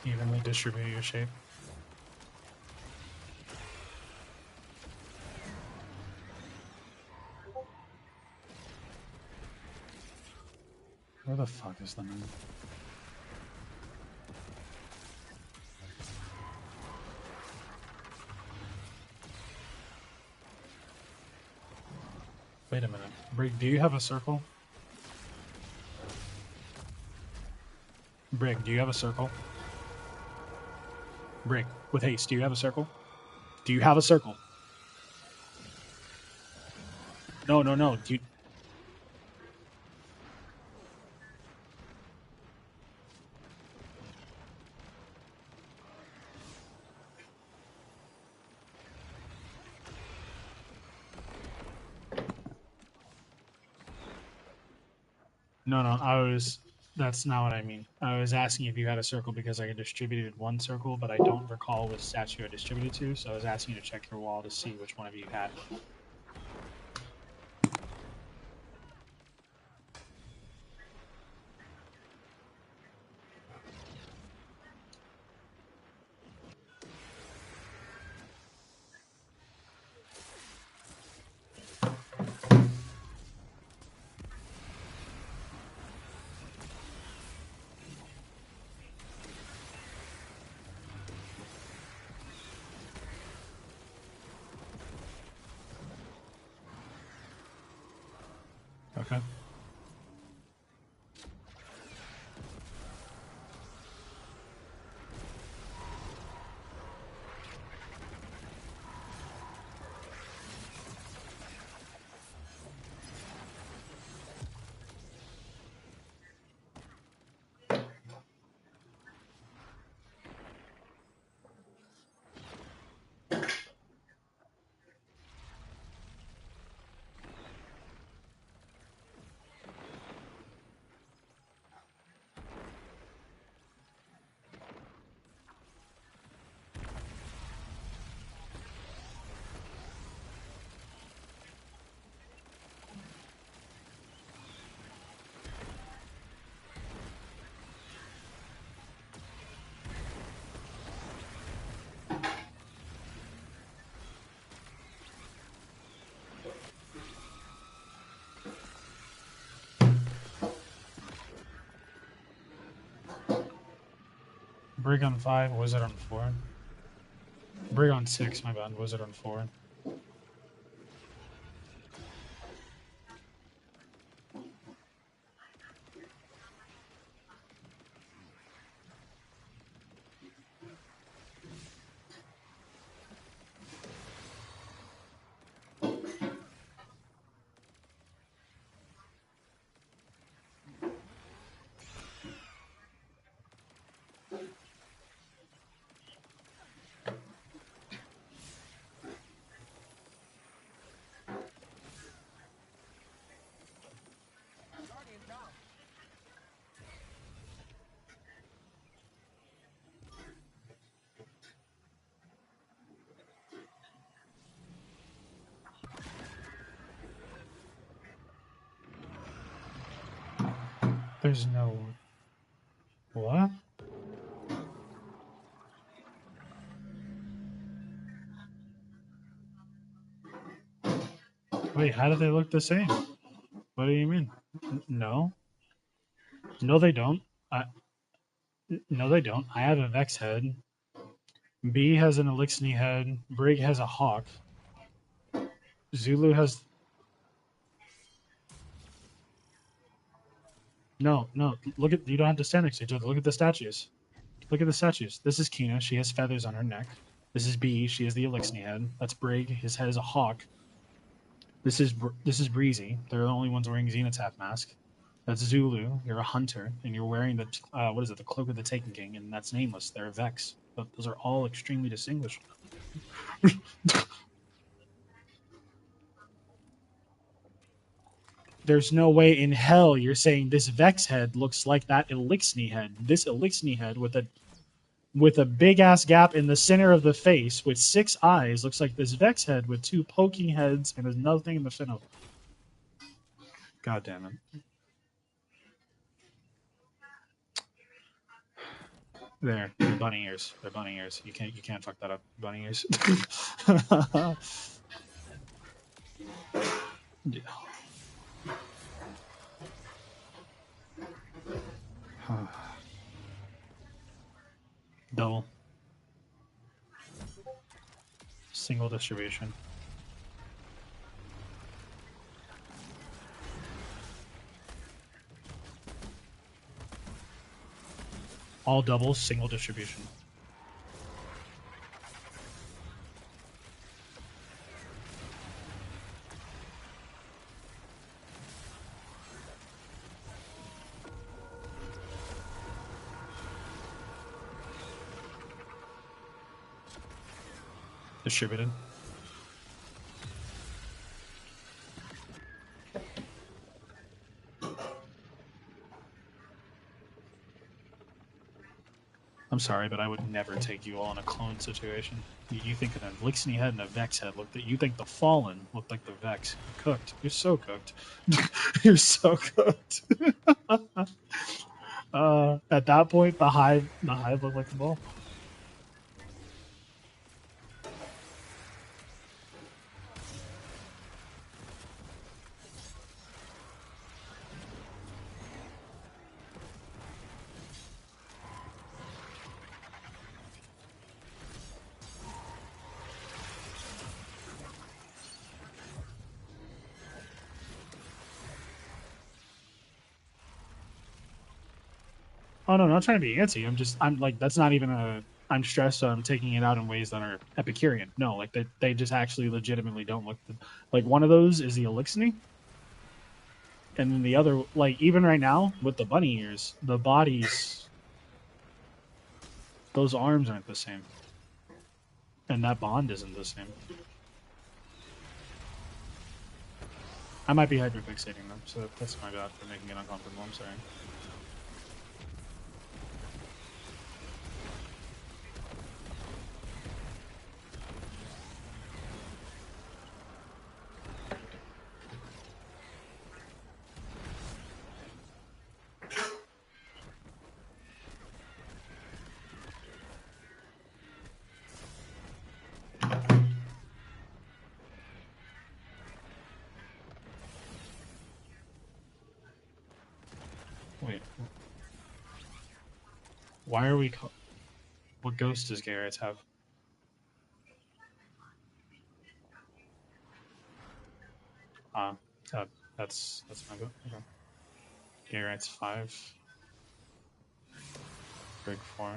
evenly distribute your shape. Where the fuck is the moon? Wait a minute. Brig, do you have a circle? Brig, do you have a circle? Brig, with haste, do you have a circle? Do you have a circle? No, no, no. Do you... No, no, that's not what I mean. I was asking if you had a circle because I distributed one circle, but I don't recall which statue I distributed to, so I was asking you to check your wall to see which one of you had. Okay. Brig on 5, Wizard on 4. Brig on 6, my bad, Wizard on 4. Guardian down. There's no... What? Wait, how do they look the same? What do you mean? No. No, they don't. No, they don't. I have a Vex head. B has an Elixni head. Brig has a Hawk. Zulu has... No, no. Look at... You don't have to stand next to each other. Look at the statues. Look at the statues. This is Kina. She has feathers on her neck. This is B. She has the Elixni head. That's Brig. His head is a hawk. This is Breezy. They're the only ones wearing Xenotaph mask. That's Zulu. You're a hunter, and you're wearing the what is it? The cloak of the Taken King, and that's nameless. They're a Vex. But those are all extremely distinguished. There's no way in hell you're saying this Vex head looks like that Elixni head. This Elixni head with a big ass gap in the center of the face with 6 eyes looks like this Vex head with 2 poking heads and there's nothing in the center. God damn it. They're bunny ears. They're bunny ears. You can't fuck that up. Bunny ears. Yeah. Double. Single distribution. All doubles, single distribution. Distributed. I'm sorry, but I would never take you all in a clone situation. You think an Elixir head and a Vex head looked at you think the Fallen looked like the Vex. Cooked. You're so cooked. You're so cooked. At that point, the hive looked like the ball. Oh no, not trying to be antsy. I'm like that's not even a. I'm stressed, so I'm taking it out in ways that are Epicurean. No, like they just actually legitimately don't look like one of those is the Elixir, and then the other like even right now with the bunny ears, the bodies, those arms aren't the same, and that bond isn't the same. I might be hyperfixating them, so that's my bad for making it uncomfortable. I'm sorry. Wait, why are we? What ghost does Garrett's have? Uh, that's my vote. Okay. Garrett's 5. Brig 4.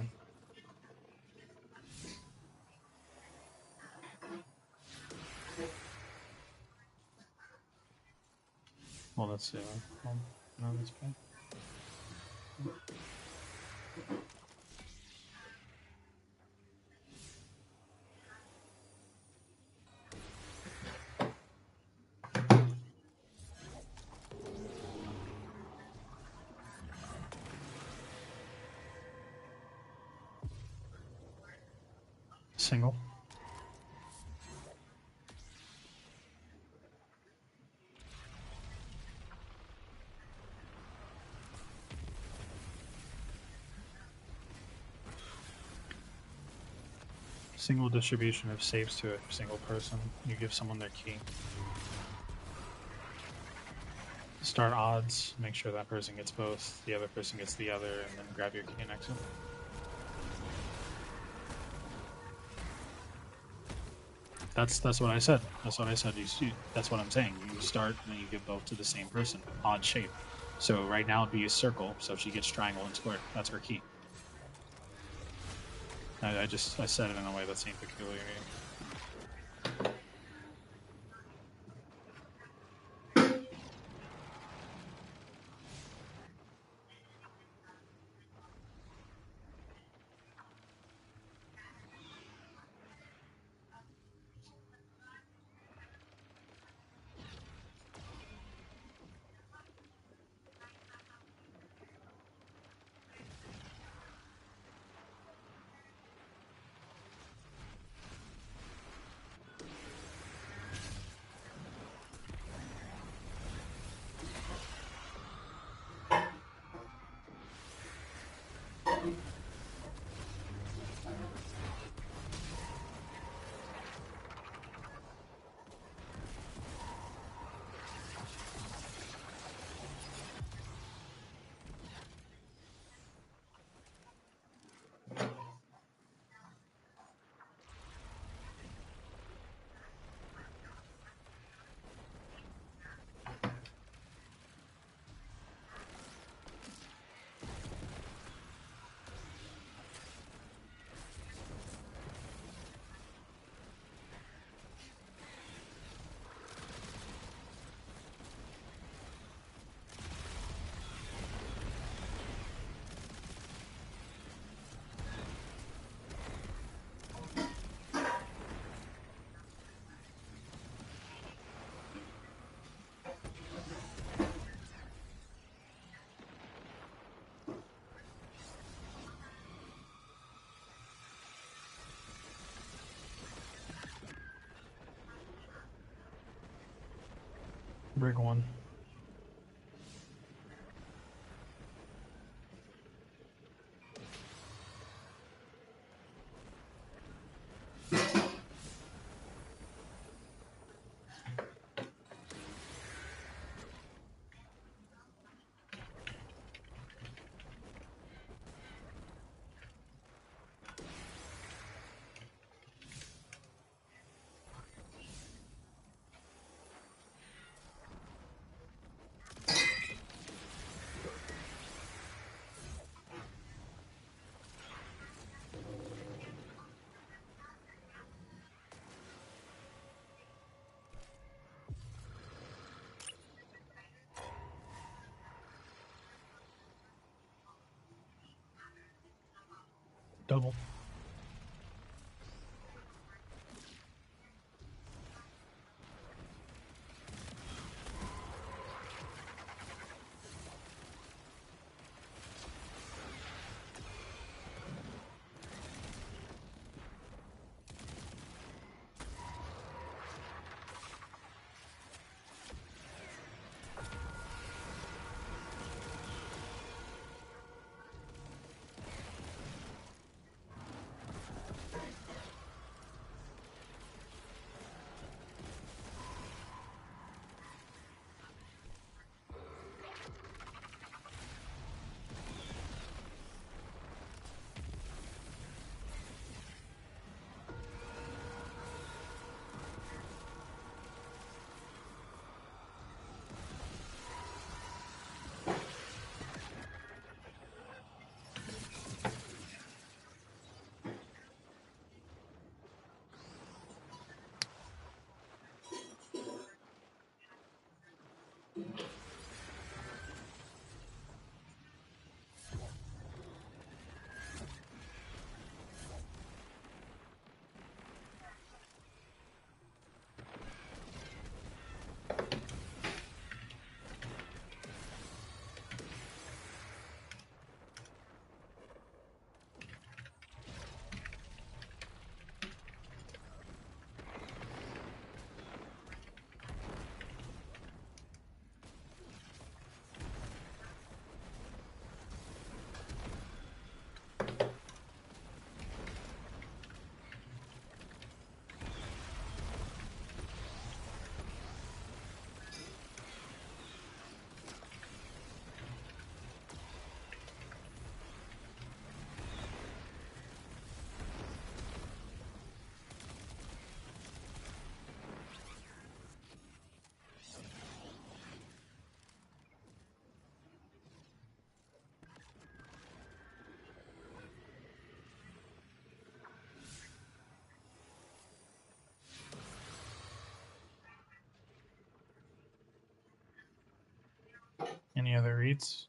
Well, that's no, that's bad. Single. Single distribution of saves to a single person. You give someone their key. Start odds. Make sure that person gets both. The other person gets the other, and then grab your key and exit. That's what I said. That's what I said. That's what I'm saying. You start and then you give both to the same person. Odd shape. So right now it'd be a circle. So if she gets triangle and square, that's her key. I said it in a way that seemed peculiar. Brig one. Double. Any other reads?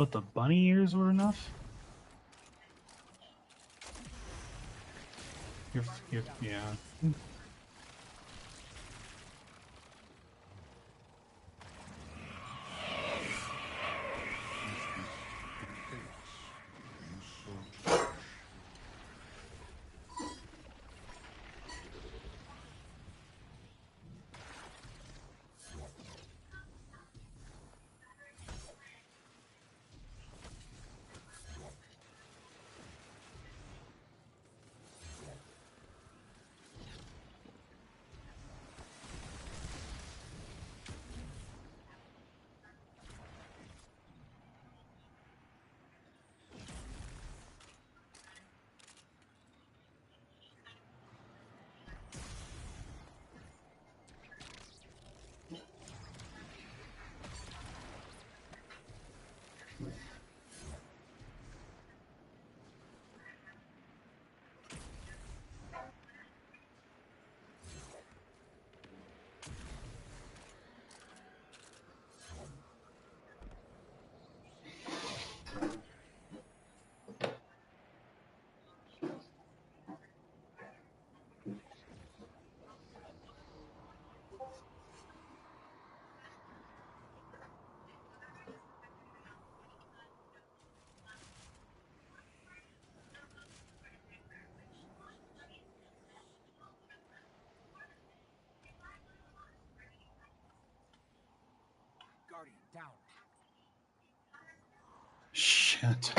But the bunny ears were enough? Yeah. Guardian down. Shit.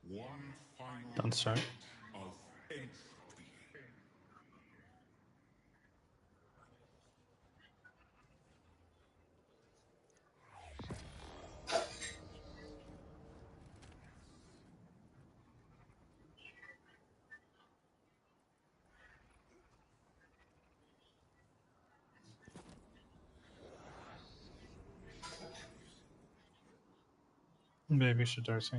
One final Don't start. of entropy. Maybe we should Darcy.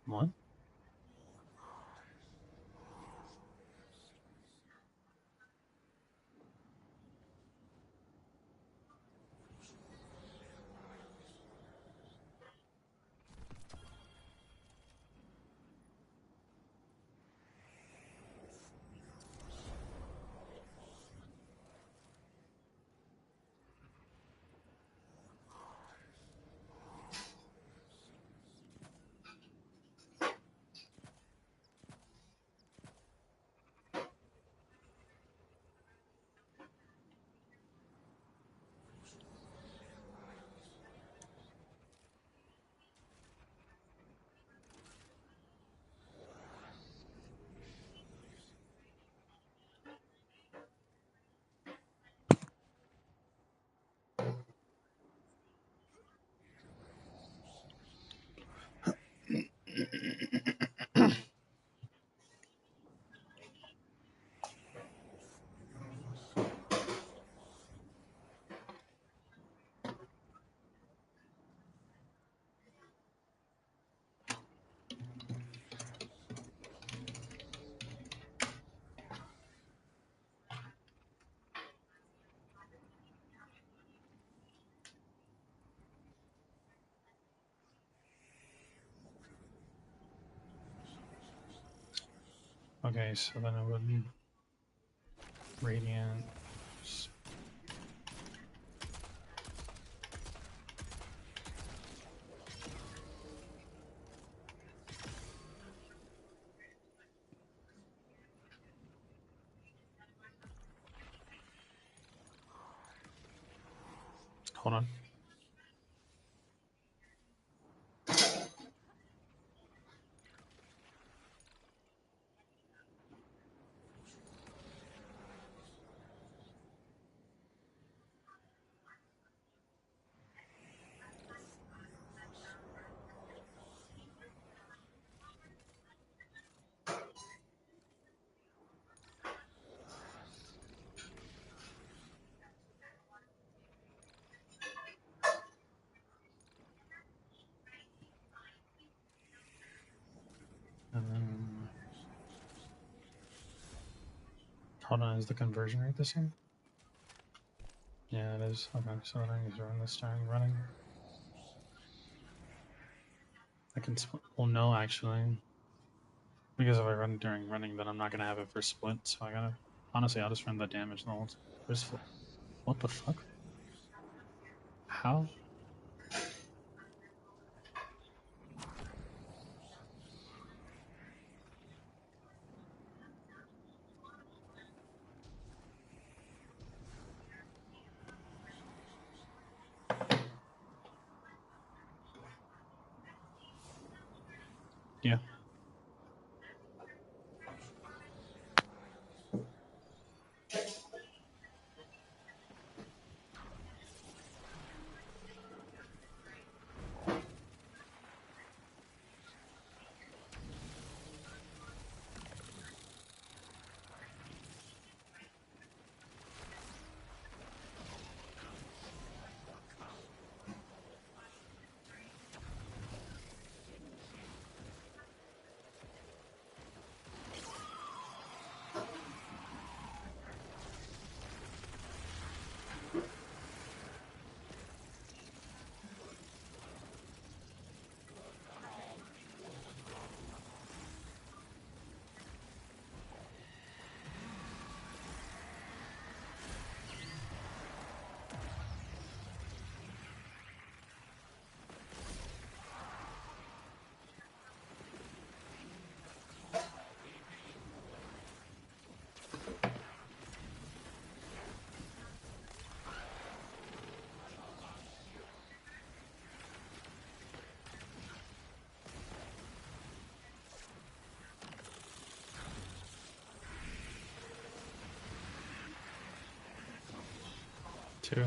What? Okay, so then it would Radiant. Hold on. Hold on, is the conversion rate the same? Yeah, it is. Okay, so then I need to run this during running. I can well, no, actually. Because if I run during running, then I'm not going to have it for split, so I gotta... Honestly, I'll just run the damage the whole time. What the fuck? How? Yeah. Two.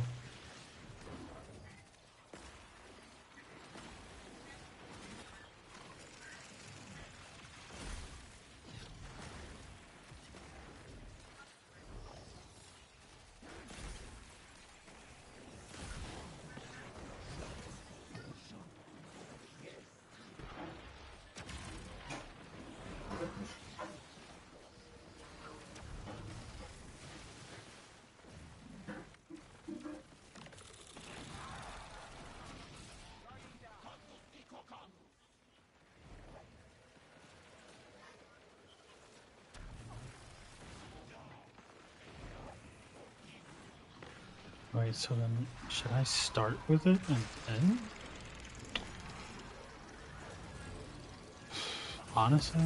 Wait, so then should I start with it and then? Honestly?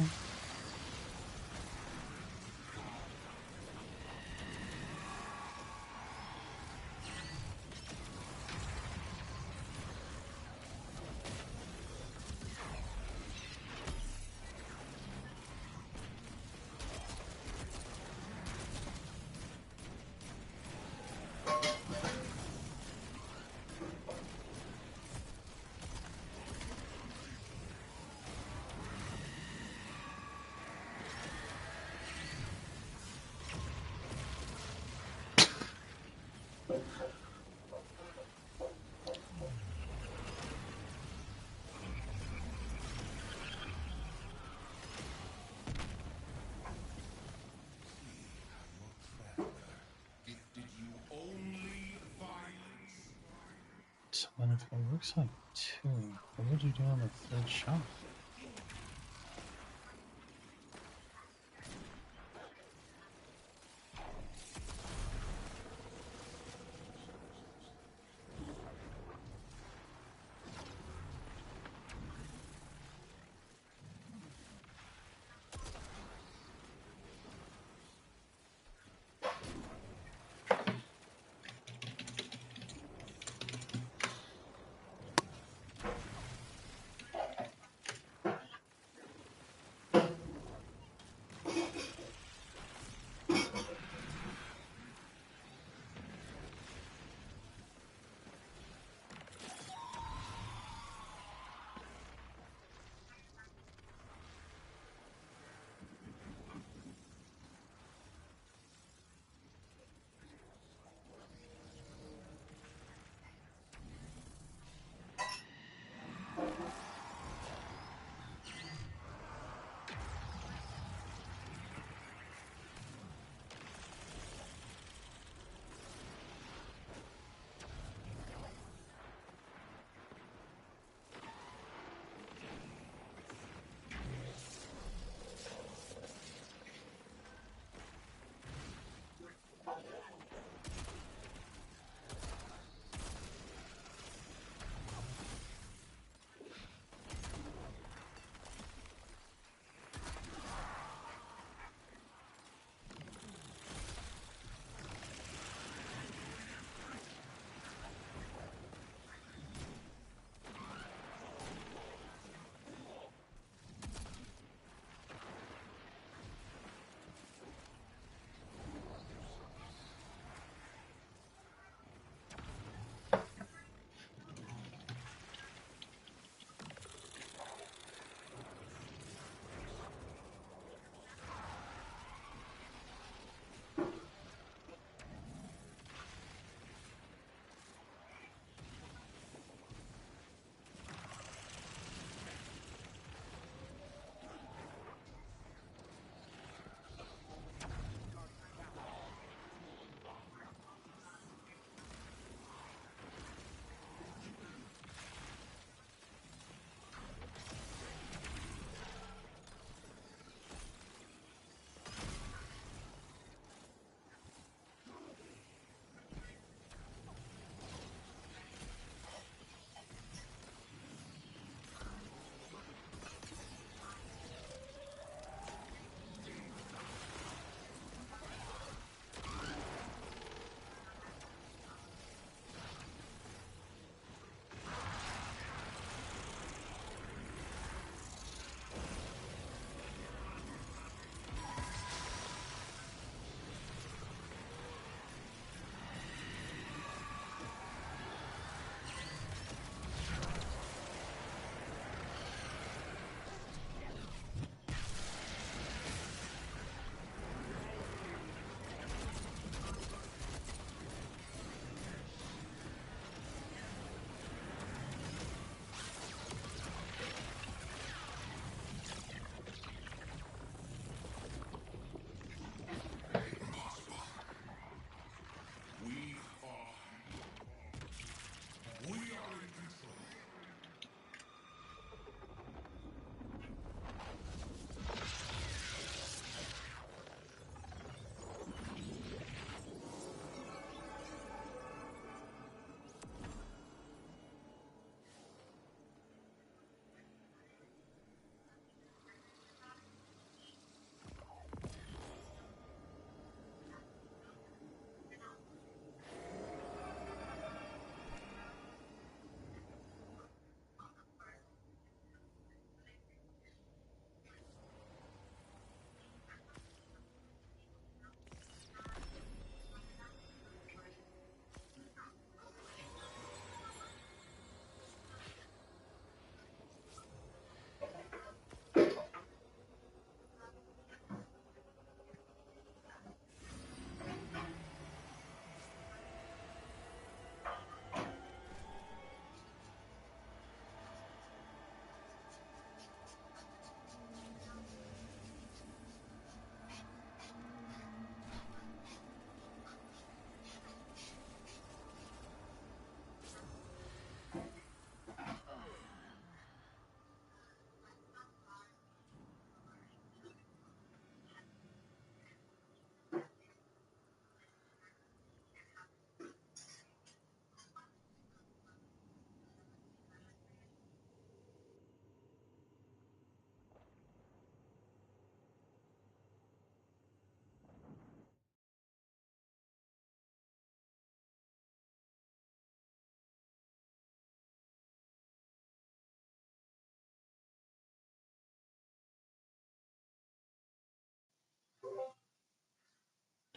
So then if it looks like two, what would you do on the third shot?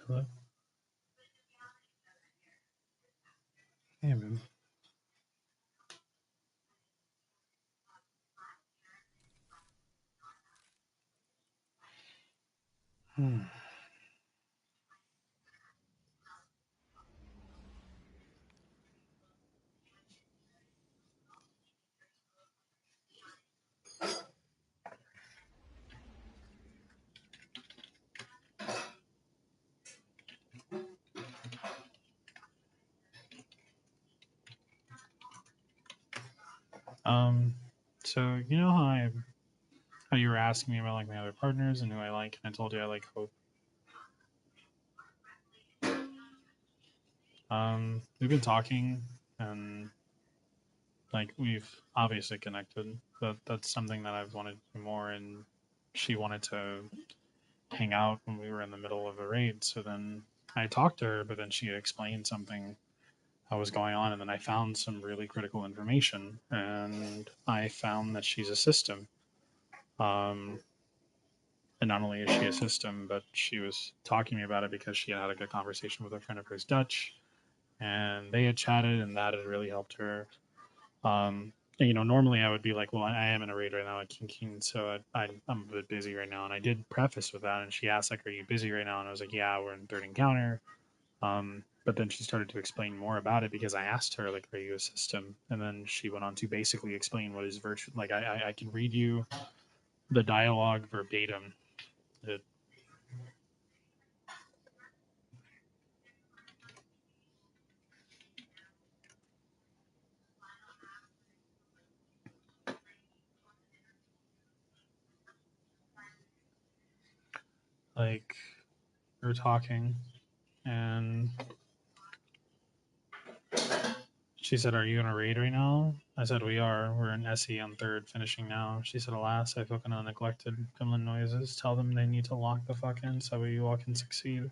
Hello? Hey, man. Hmm. Um, so you know how you were asking me about like my other partners and who I like, and I told you I like Hope. We've been talking, and like we've obviously connected, but that's something that I've wanted to do more. And she wanted to hang out when we were in the middle of a raid, so then I talked to her, but then she explained something that was going on, and then I found some really critical information, and I found that she's a system. Um, and not only is she a system, but she was talking to me about it because she had a good conversation with a friend of hers, Dutch, and they had chatted, and that had really helped her. And, normally I would be like, well, I am in a raid right now at King King, so I'm a bit busy right now. And I did preface with that, and she asked, like, are you busy right now? And I was like, yeah, we're in third encounter. But then she started to explain more about it because I asked her, like, are you a system? And then she went on to basically explain what is virtual. Like, I can read you the dialogue verbatim. It, like, we were talking, and she said, are you in a raid right now? I said, we are. We're in SE on third, finishing now. She said, alas, I fucking neglected gremlin noises. Tell them they need to lock the fuck in so you all can succeed.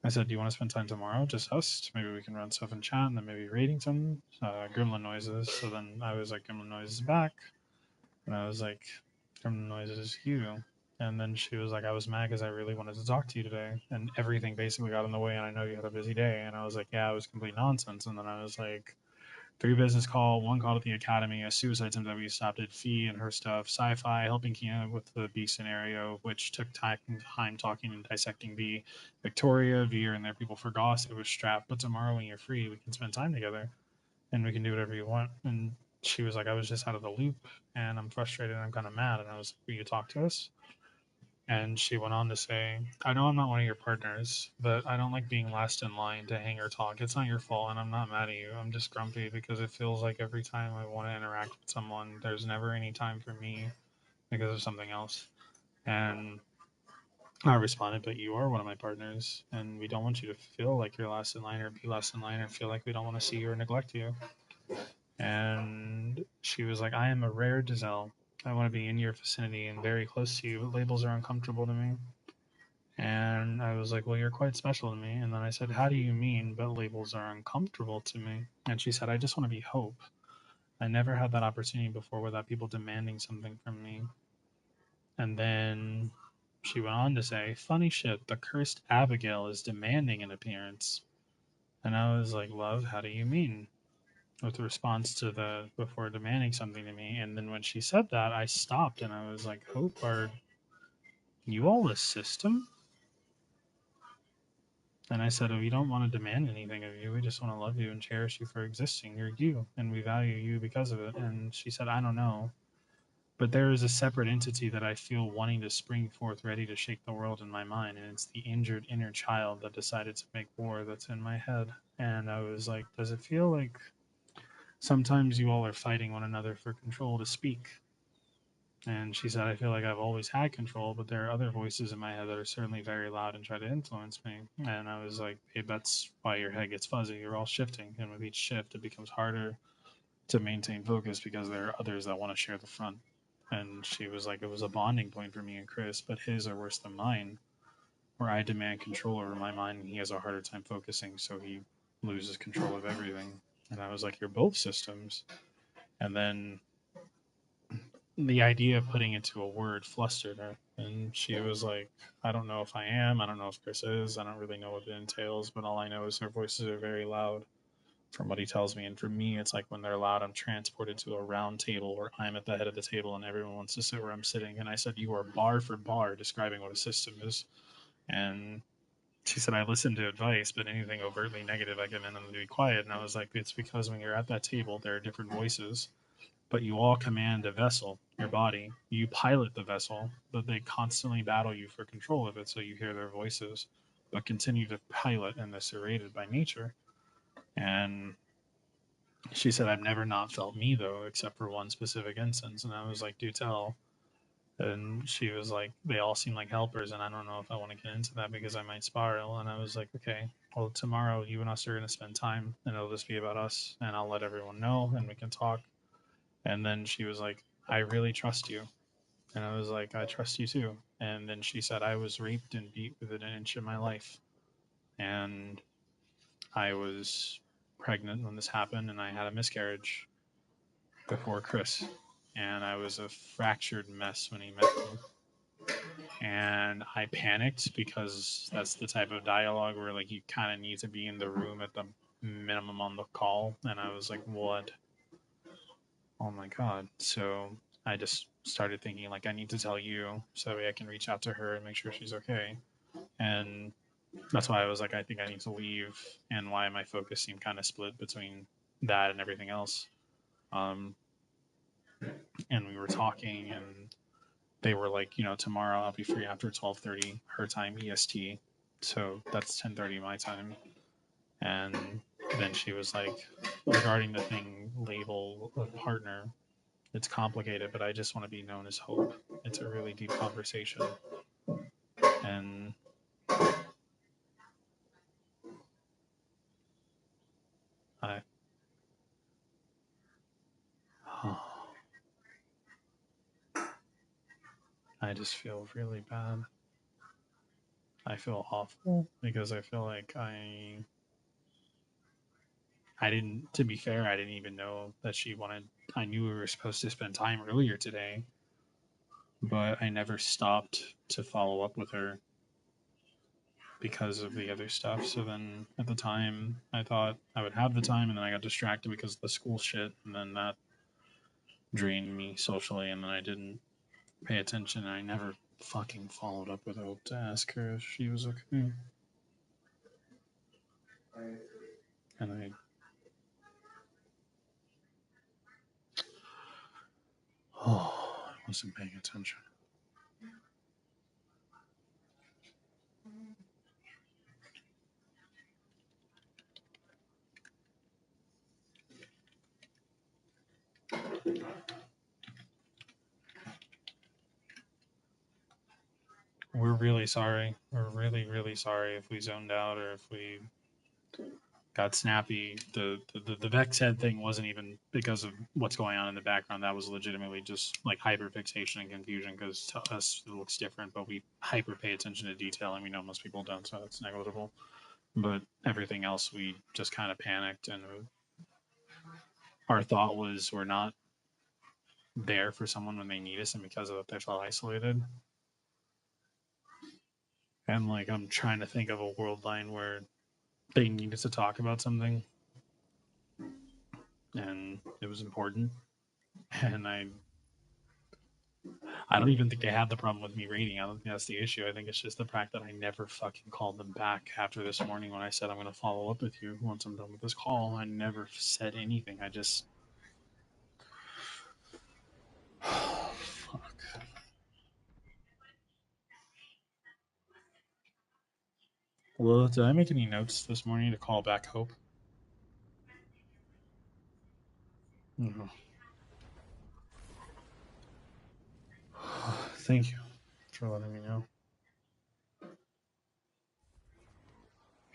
I said, do you want to spend time tomorrow? Just us? Maybe we can run stuff in chat and then maybe rating some gremlin noises. So then I was like, gremlin noises back. And I was like, gremlin noises you. And then she was like, I was mad because I really wanted to talk to you today. And everything basically got in the way. And I know you had a busy day. And I was like, yeah, it was complete nonsense. And then I was like, 3 business call, 1 call at the academy, a suicide attempt that we stopped at Fee and her stuff, sci-fi, helping Kiana with the B scenario, which took time talking and dissecting B, Victoria, Veer, and their people for Goss. It was strapped, but tomorrow when you're free, we can spend time together and we can do whatever you want. And she was like, I was just out of the loop and I'm frustrated and I'm kind of mad. And I was like, will you talk to us? And she went on to say, I know I'm not one of your partners, but I don't like being last in line to hang or talk. It's not your fault, and I'm not mad at you. I'm just grumpy because it feels like every time I want to interact with someone, there's never any time for me because of something else. And I responded, but you are one of my partners, and we don't want you to feel like you're last in line or be last in line or feel like we don't want to see you or neglect you. And she was like, I am a rare Giselle. I want to be in your vicinity and very close to you, but labels are uncomfortable to me. And I was like, well, you're quite special to me. And then I said, how do you mean, but labels are uncomfortable to me? And she said, I just want to be Hope. I never had that opportunity before without people demanding something from me. And then she went on to say, funny shit, the cursed Abigail is demanding an appearance. And I was like, love, how do you mean? With response to the before demanding something to me. And then when she said that, I stopped and I was like, Hope, are you all a system? And I said, oh, we don't want to demand anything of you. We just want to love you and cherish you for existing. You're you, and we value you because of it. And she said, I don't know. But there is a separate entity that I feel wanting to spring forth, ready to shake the world in my mind. And it's the injured inner child that decided to make war that's in my head. And I was like, does it feel like sometimes you all are fighting one another for control to speak? And she said, I feel like I've always had control, but there are other voices in my head that are certainly very loud and try to influence me. And I was like, babe, that's why your head gets fuzzy. You're all shifting. And with each shift, it becomes harder to maintain focus because there are others that want to share the front. And she was like, it was a bonding point for me and Chris, but his are worse than mine, where I demand control over my mind and he has a harder time focusing. So he loses control of everything. And I was like, you're both systems. And then the idea of putting it to a word flustered her, and she was like, I don't know if I am, I don't know if Chris is, I don't really know what it entails, but all I know is their voices are very loud from what he tells me. And for me, it's like when they're loud, I'm transported to a round table where I'm at the head of the table and everyone wants to sit where I'm sitting. And I said, you are bar for bar describing what a system is. And she said, I listen to advice, but anything overtly negative, I get in them to be quiet. And I was like, it's because when you're at that table, there are different voices, but you all command a vessel, your body. You pilot the vessel, but they constantly battle you for control of it. So you hear their voices, but continue to pilot, and they're serrated by nature. And she said, I've never not felt me though, except for one specific instance. And I was like, do tell. And she was like, they all seem like helpers, and I don't know if I want to get into that because I might spiral. And I was like, okay, well, tomorrow you and us are going to spend time, and it'll just be about us, and I'll let everyone know, and we can talk. And then she was like, I really trust you. And I was like, I trust you too. And then she said, I was raped and beat within an inch of my life. And I was pregnant when this happened, and I had a miscarriage before Chris. And I was a fractured mess when he met me. And I panicked because that's the type of dialogue where like you kind of need to be in the room at the minimum on the call. And I was like, what? Oh my God. So I just started thinking like I need to tell you so that way I can reach out to her and make sure she's okay. And that's why I was like, I think I need to leave, and why my focus seemed kind of split between that and everything else. Um, and we were talking, and they were like, tomorrow I'll be free after 12:30 her time EST, so that's 10:30 my time. And then she was like, regarding the thing label a partner, it's complicated, but I just want to be known as Hope. It's a really deep conversation, and I, I just feel really bad. I feel awful because I feel like I didn't, to be fair, I didn't even know that she wanted, I knew we were supposed to spend time earlier today, but I never stopped to follow up with her because of the other stuff. So then at the time, I thought I would have the time, and then I got distracted because of the school shit, and then that drained me socially, and then I didn't pay attention, and I never fucking followed up with Hope to ask her if she was okay. And I wasn't paying attention. We're really sorry. We're really, really sorry if we zoned out or if we got snappy. The Vex head thing wasn't even because of what's going on in the background. That was legitimately just like hyperfixation and confusion because to us it looks different, but we hyper pay attention to detail, and we know most people don't, so it's negligible. But everything else, we just kind of panicked, and our thought was we're not there for someone when they need us, and because of that, they felt isolated. And like I'm trying to think of a world line where they needed to talk about something and it was important. And I don't even think they had the problem with me reading. I don't think that's the issue. I think it's just the fact that I never fucking called them back after this morning when I said I'm going to follow up with you once I'm done with this call. I never said anything. I just fuck. Well, did I make any notes this morning to call back Hope? Mhm. Thank you for letting me know.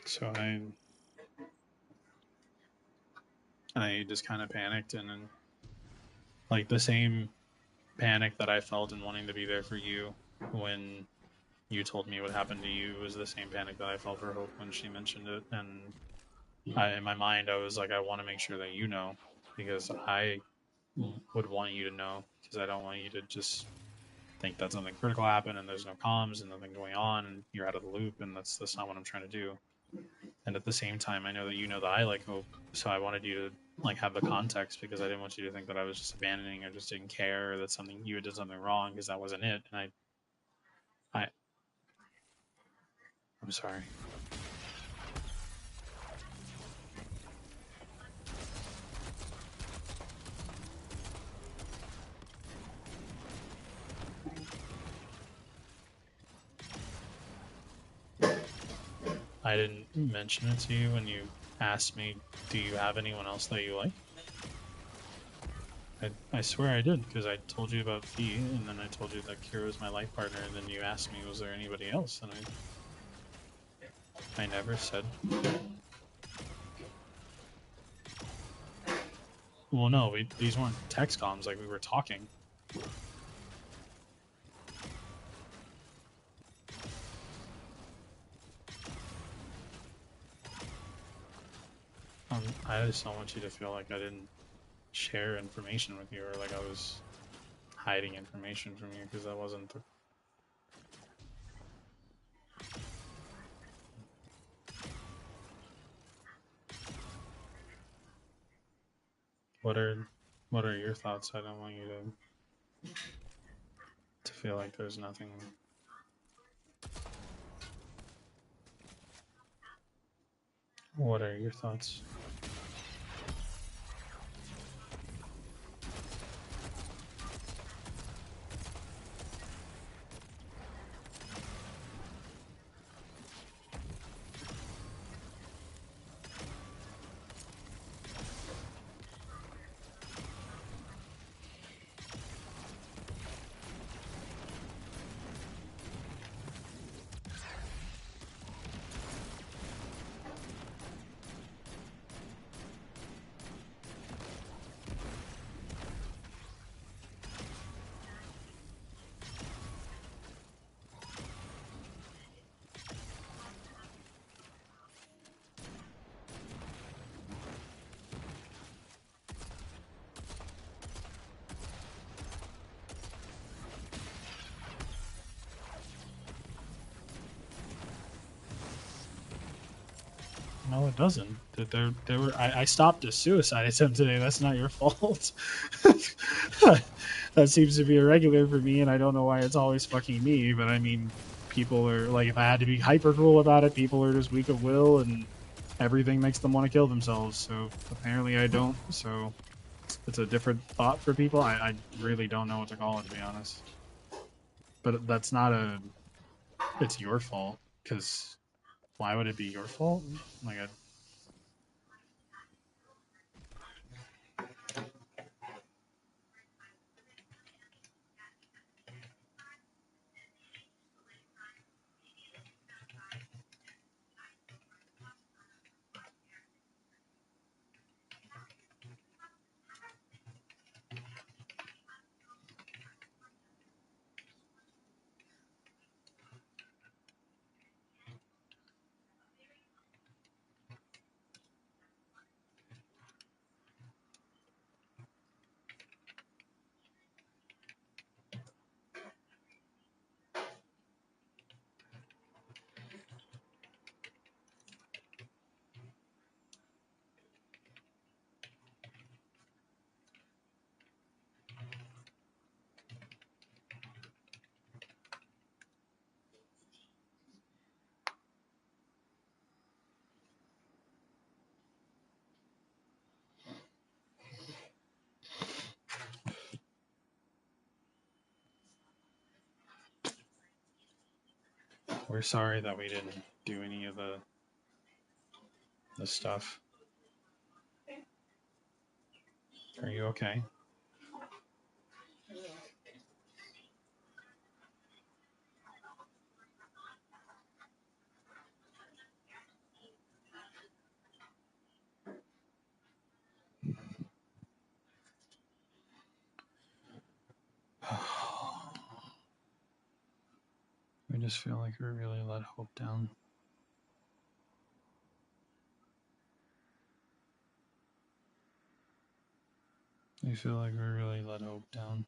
So I just kind of panicked, and then like the same panic that I felt in wanting to be there for you when you told me what happened to you was the same panic that I felt for Hope when she mentioned it. And in my mind, I was like, I want to make sure that you know because I would want you to know, because I don't want you to just think that something critical happened and there's no comms and nothing going on and you're out of the loop, and that's not what I'm trying to do. And at the same time, I know that you know that I like Hope, so I wanted you to like have the context, because I didn't want you to think that I was just abandoning or just didn't care, or that something you had done something wrong, because that wasn't it. And I'm sorry. I didn't mention it to you when you asked me, do you have anyone else that you like? I swear I did, because I told you about Fee, and then I told you that Kira was my life partner, and then you asked me, was there anybody else? And I never said. Well, no, these weren't text comms, like we were talking. I just don't want you to feel like I didn't share information with you, or like I was hiding information from you, because that wasn't the... What are your thoughts? I don't want you to feel like there's nothing. What are your thoughts? No, it doesn't. There were. I stopped a suicide attempt today. That's not your fault. That seems to be a regular for me, and I don't know why it's always fucking me. But I mean, people are like, if I had to be hyper cruel about it, people are just weak of will, and everything makes them want to kill themselves. So apparently, I don't. So it's a different thought for people. I really don't know what to call it, to be honest. But that's not a. It's your fault, because why would it be your fault? Like, we're sorry that we didn't do any of the stuff. Are you okay? We just feel like we really let Hope down. I feel like we really let hope down.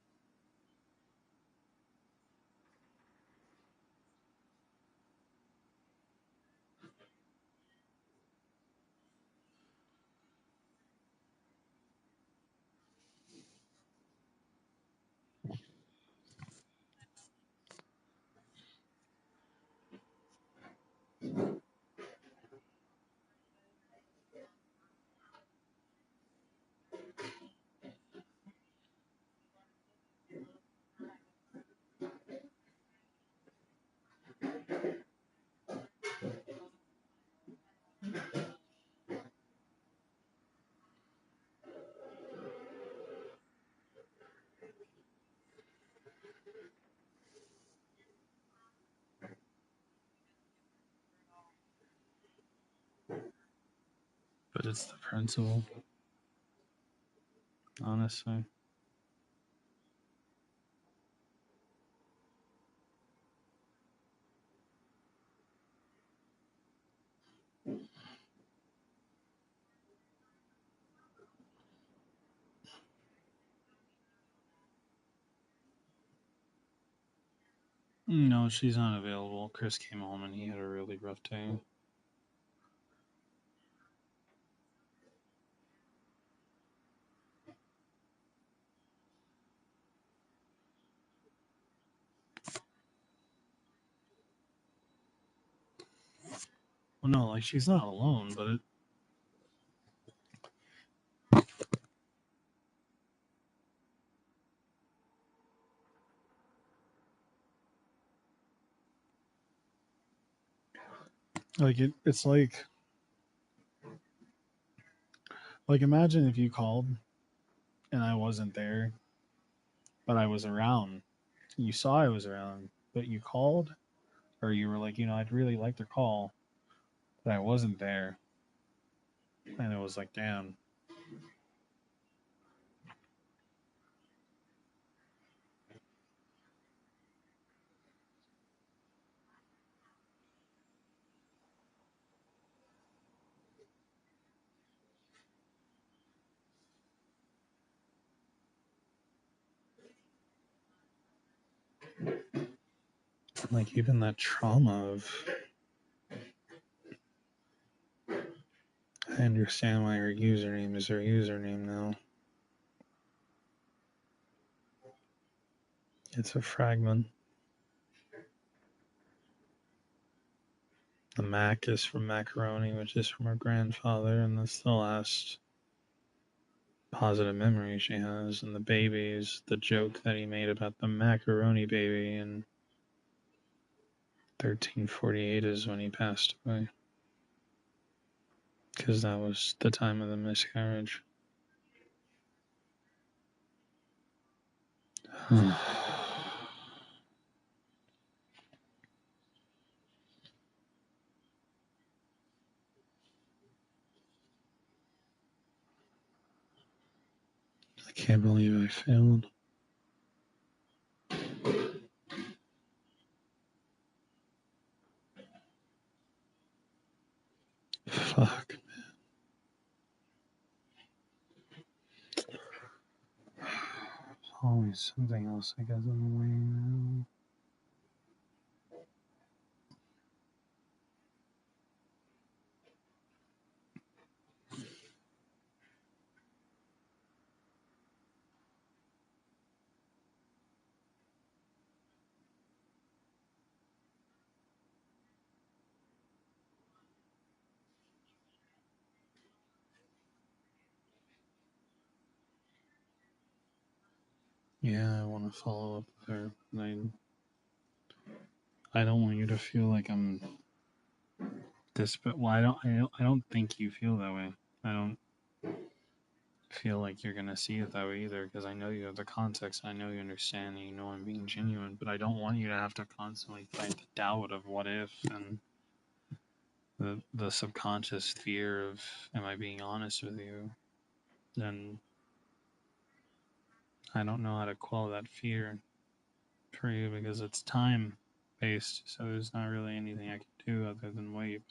But it's the principle, honestly. No, she's not available. Chris came home and he had a really rough day. Well, no, like she's not alone, but it's like imagine if you called and I wasn't there, but I was around. You saw I was around, but you called, or you were like, I'd really like to call, but I wasn't there, and it was like, damn. Like even that trauma of, I understand why her username is her username now. It's a fragment. The Mac is from macaroni, which is from her grandfather, and that's the last positive memory she has. And the baby is the joke that he made about the macaroni baby in 1348 is when he passed away. Because that was the time of the miscarriage. I can't believe I failed. Fuck, man. There's always something else that gets in the way now. Yeah, I want to follow up with her. I don't want you to feel like I'm well, I don't think you feel that way. I don't feel like you're gonna see it that way either, because I know you have the context. I know you understand, and you know I'm being genuine. But I don't want you to have to constantly fight the doubt of what if and the subconscious fear of, am I being honest with you? Then I don't know how to quell that fear for you because it's time based. So there's not really anything I can do other than wait.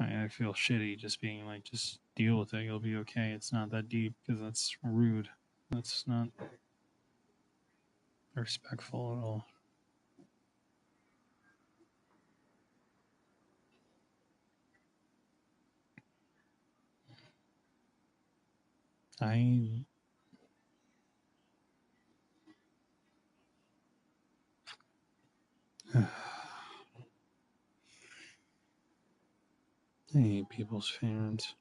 I feel shitty just being like, just deal with it. You'll be okay. It's not that deep because that's rude. That's not respectful at all. I hate people's fans.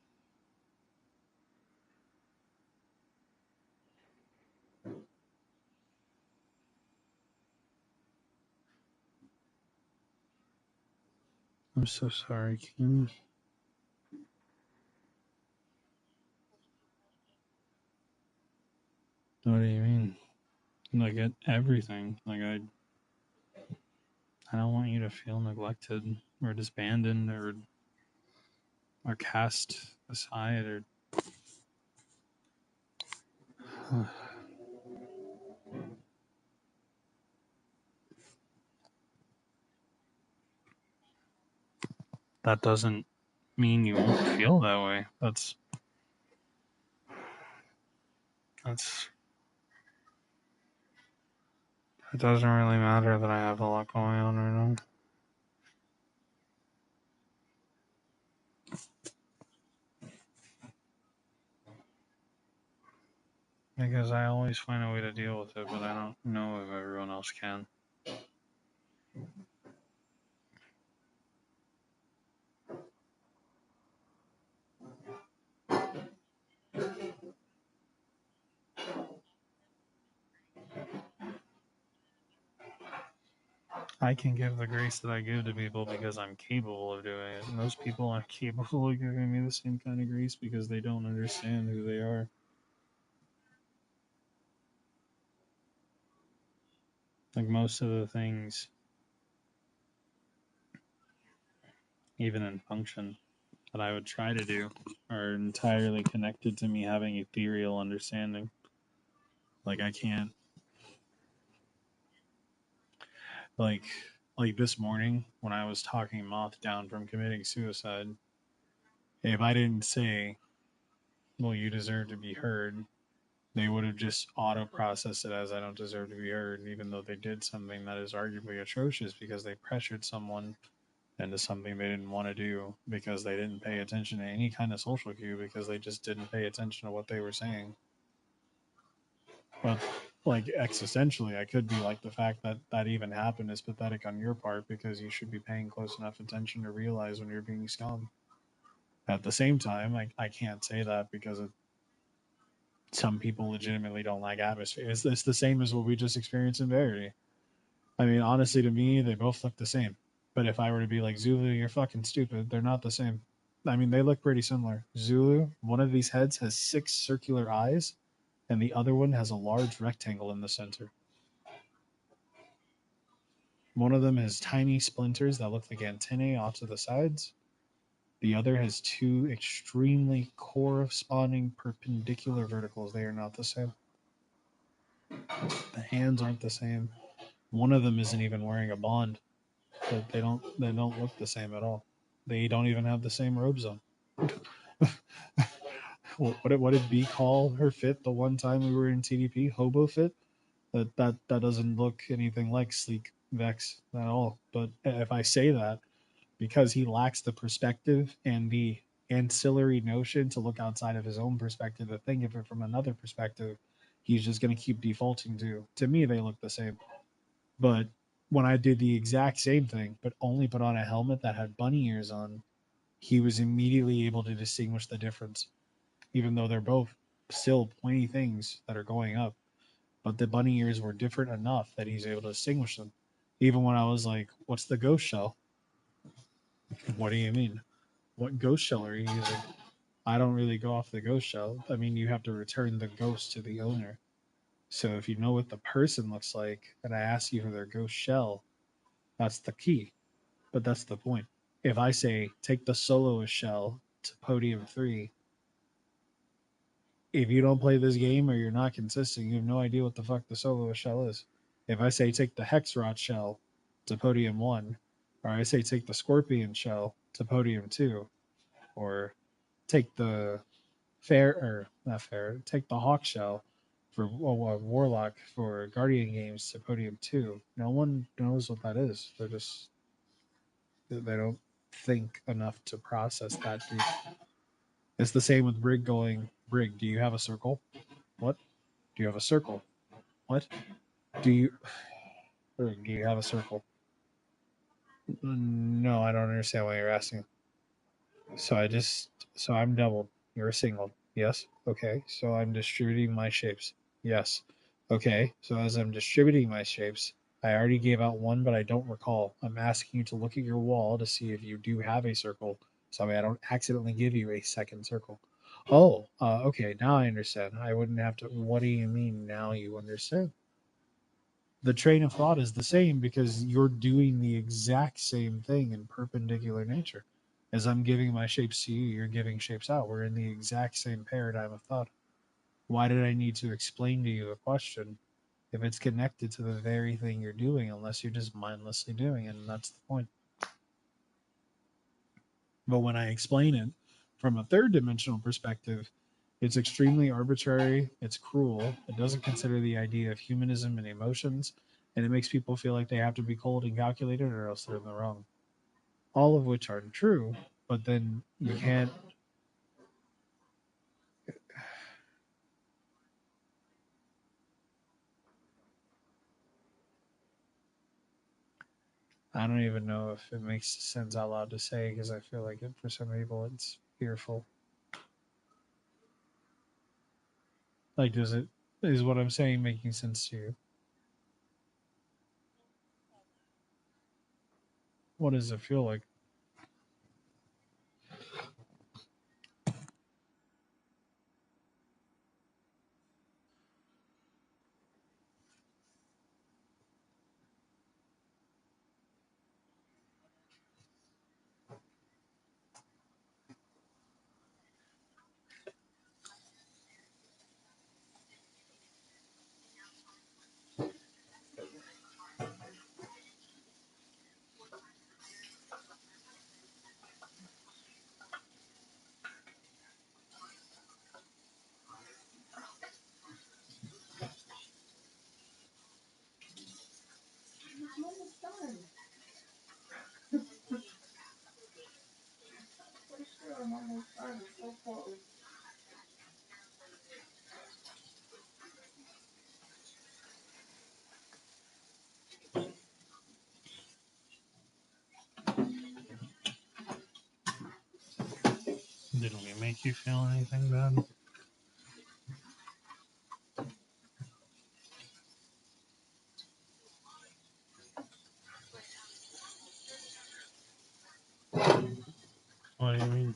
I'm so sorry, King. What do you mean? Like at everything. Like I don't want you to feel neglected or disbandoned or cast aside or that doesn't mean you won't feel that way. That's it doesn't really matter that I have a lot going on right now. Because I always find a way to deal with it, but I don't know if everyone else can. I can give the grace that I give to people because I'm capable of doing it. Most people aren't capable of giving me the same kind of grace because they don't understand who they are. Like most of the things, even in function, that I would try to do are entirely connected to me having ethereal understanding. Like I can't like this morning when I was talking Moth down from committing suicide, if I didn't say, well, you deserve to be heard, they would have just auto processed it as I don't deserve to be heard, even though they did something that is arguably atrocious because they pressured someone into something they didn't want to do because they didn't pay attention to any kind of social cue because they just didn't pay attention to what they were saying. But like existentially, I could be like, the fact that that even happened is pathetic on your part because you should be paying close enough attention to realize when you're being scum. At the same time, I can't say that because some people legitimately don't like atmosphere. It's the same as what we just experienced in Verity. I mean, honestly, to me, they both look the same. But if I were to be like, Zulu, you're fucking stupid, they're not the same. I mean, they look pretty similar. Zulu, one of these heads has 6 circular eyes, and the other one has a large rectangle in the center. One of them has tiny splinters that look like antennae off to the sides. The other has 2 extremely corresponding perpendicular verticals. They are not the same. The hands aren't the same. One of them isn't even wearing a bond. But they don't look the same at all. They don't even have the same robes on. What did B call her fit the one time we were in TDP? Hobo fit? That doesn't look anything like sleek Vex at all. But if I say that, because he lacks the perspective and the ancillary notion to look outside of his own perspective, to think of it from another perspective, he's just going to keep defaulting to. To me, they look the same. But when I did the exact same thing, but only put on a helmet that had bunny ears on, he was immediately able to distinguish the difference, even though they're both still pointy things that are going up. But the bunny ears were different enough that he's able to distinguish them. Even when I was like, what's the ghost shell? What do you mean? What ghost shell are you using? I don't really go off the ghost shell. I mean, you have to return the ghost to the owner. So if you know what the person looks like and I ask you for their ghost shell, that's the key. But that's the point. If I say take the soloist shell to podium 3, if you don't play this game or you're not consistent, you have no idea what the fuck the soloist shell is. If I say take the Hexrot shell to podium 1, or I say take the Scorpion shell to podium 2, or take the fair or not fair, take the Hawk Shell for Warlock for Guardian games to Podium 2. No one knows what that is. They don't think enough to process that deep. It's the same with Brig going, Brig, do you have a circle? What? Do you have a circle? What? Do you Brig, do you have a circle? No, I don't understand why you're asking. So I'm doubled. You're a single. Yes. Okay. So I'm distributing my shapes. Yes. Okay. So as I'm distributing my shapes, I already gave out one, but I don't recall. I'm asking you to look at your wall to see if you do have a circle, so I don't accidentally give you a second circle. Oh, okay. Now I understand. I wouldn't have to. What do you mean now you understand? The train of thought is the same because you're doing the exact same thing in perpendicular nature. As I'm giving my shapes to you, you're giving shapes out. We're in the exact same paradigm of thought. Why did I need to explain to you a question if it's connected to the very thing you're doing, unless you're just mindlessly doing it? And that's the point. But when I explain it from a third dimensional perspective, it's extremely arbitrary, it's cruel, it doesn't consider the idea of humanism and emotions, and it makes people feel like they have to be cold and calculated or else they're in the wrong. All of which aren't true, but then you can't. I don't even know if it makes sense out loud to say because I feel like it, for some people it's fearful. Like, does it, is what I'm saying making sense to you? What does it feel like? Did we make you feel anything bad? What do you mean?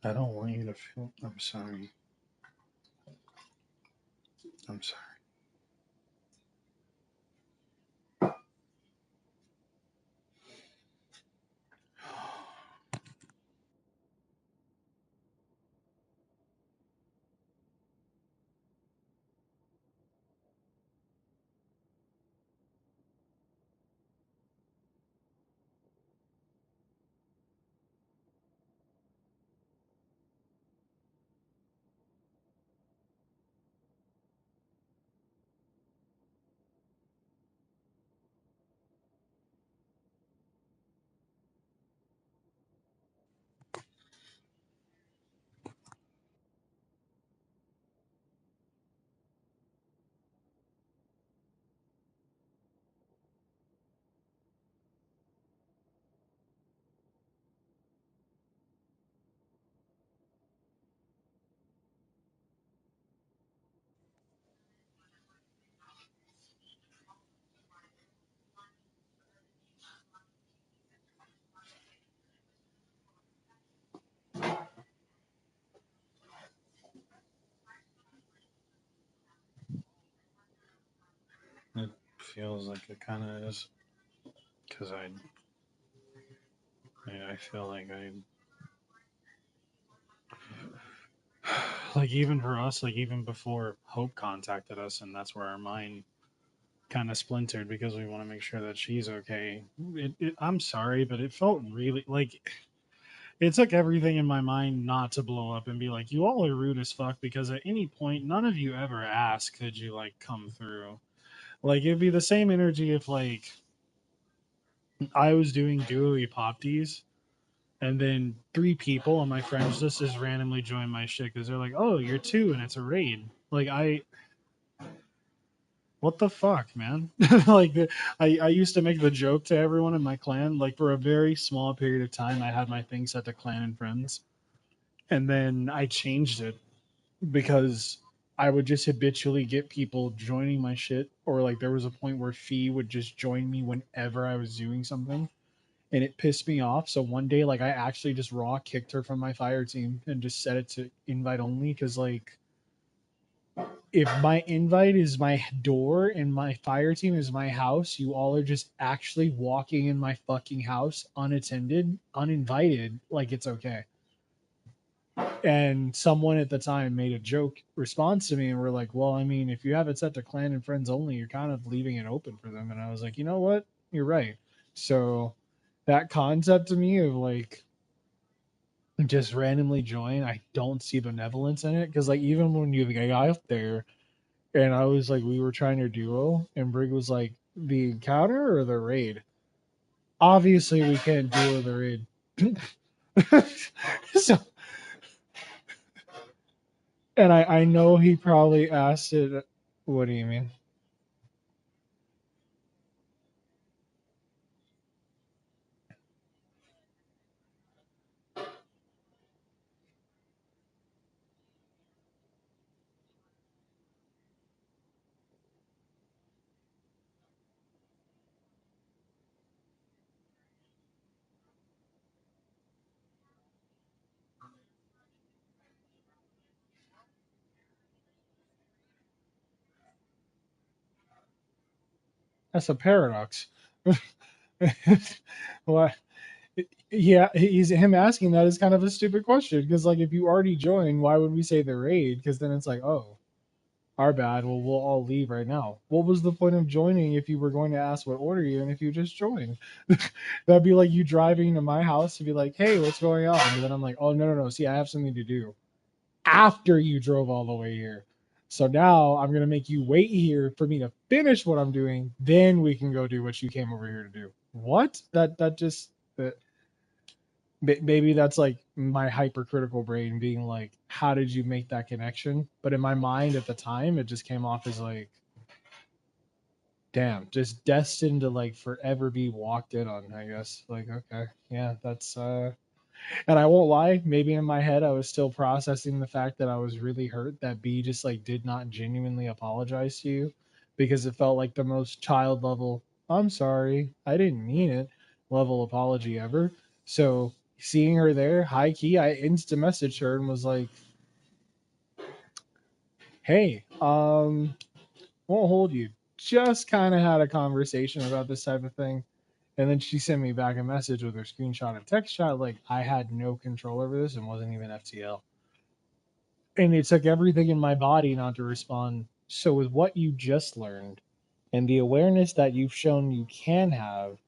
I don't want you to feel. I'm sorry. I'm sorry. feels like it kind of is. Because I feel like like even for us, like even before Hope contacted us, and that's where our mind kind of splintered because we want to make sure that she's okay. I'm sorry, but it felt really like it took everything in my mind not to blow up and be like, you all are rude as fuck because at any point, none of you ever asked, could you like come through? Like, it'd be the same energy if like I was doing duo epopties and then three people on my friends list just randomly join my shit because they're like, oh, you're two and it's a raid. Like, what the fuck, man? like, I used to make the joke to everyone in my clan. Like, for a very small period of time, I had my thing set to clan and friends. And then I changed it because I would just habitually get people joining my shit, or like there was a point where Fee would just join me whenever I was doing something, and it pissed me off. So one day, like I actually just raw kicked her from my fire team and just set it to invite only because like if my invite is my door and my fire team is my house, you all are just actually walking in my fucking house unattended, uninvited, like it's okay. And someone at the time made a joke response to me and we're like, well, I mean, if you have it set to clan and friends only, you're kind of leaving it open for them. And I was like, you know what? You're right. So that concept to me of like just randomly join, I don't see benevolence in it. Because like even when you got out there and I was like, we were trying to duo and Brig was like, the encounter or the raid? Obviously we can't duo the raid. so and I know he probably asked it. What do you mean? That's a paradox. What? Yeah, he's him asking that is kind of a stupid question because like if you already joined, why would we say the raid? Because then it's like, oh, our bad. Well, we'll all leave right now. What was the point of joining if you were going to ask what order you and if you just joined? That'd be like you driving to my house to be like, hey, what's going on? And then I'm like, oh no. See, I have something to do after you drove all the way here. So now I'm gonna make you wait here for me to finish what I'm doing. Then we can go do what you came over here to do. What? That just that maybe that's like my hypercritical brain being like, how did you make that connection? But in my mind at the time, it just came off as like, damn, just destined to like forever be walked in on. I guess like okay, yeah, that's and I won't lie, maybe in my head I was still processing the fact that I was really hurt that B just like did not genuinely apologize to you because it felt like the most child level, I'm sorry, I didn't mean it level apology ever. So seeing her there, high key, I insta messaged her and was like, hey, won't hold you. Just kind of had a conversation about this type of thing. And then she sent me back a message with her screenshot and text shot like I had no control over this and wasn't even FTL. And it took everything in my body not to respond. So, with what you just learned and the awareness that you've shown you can have,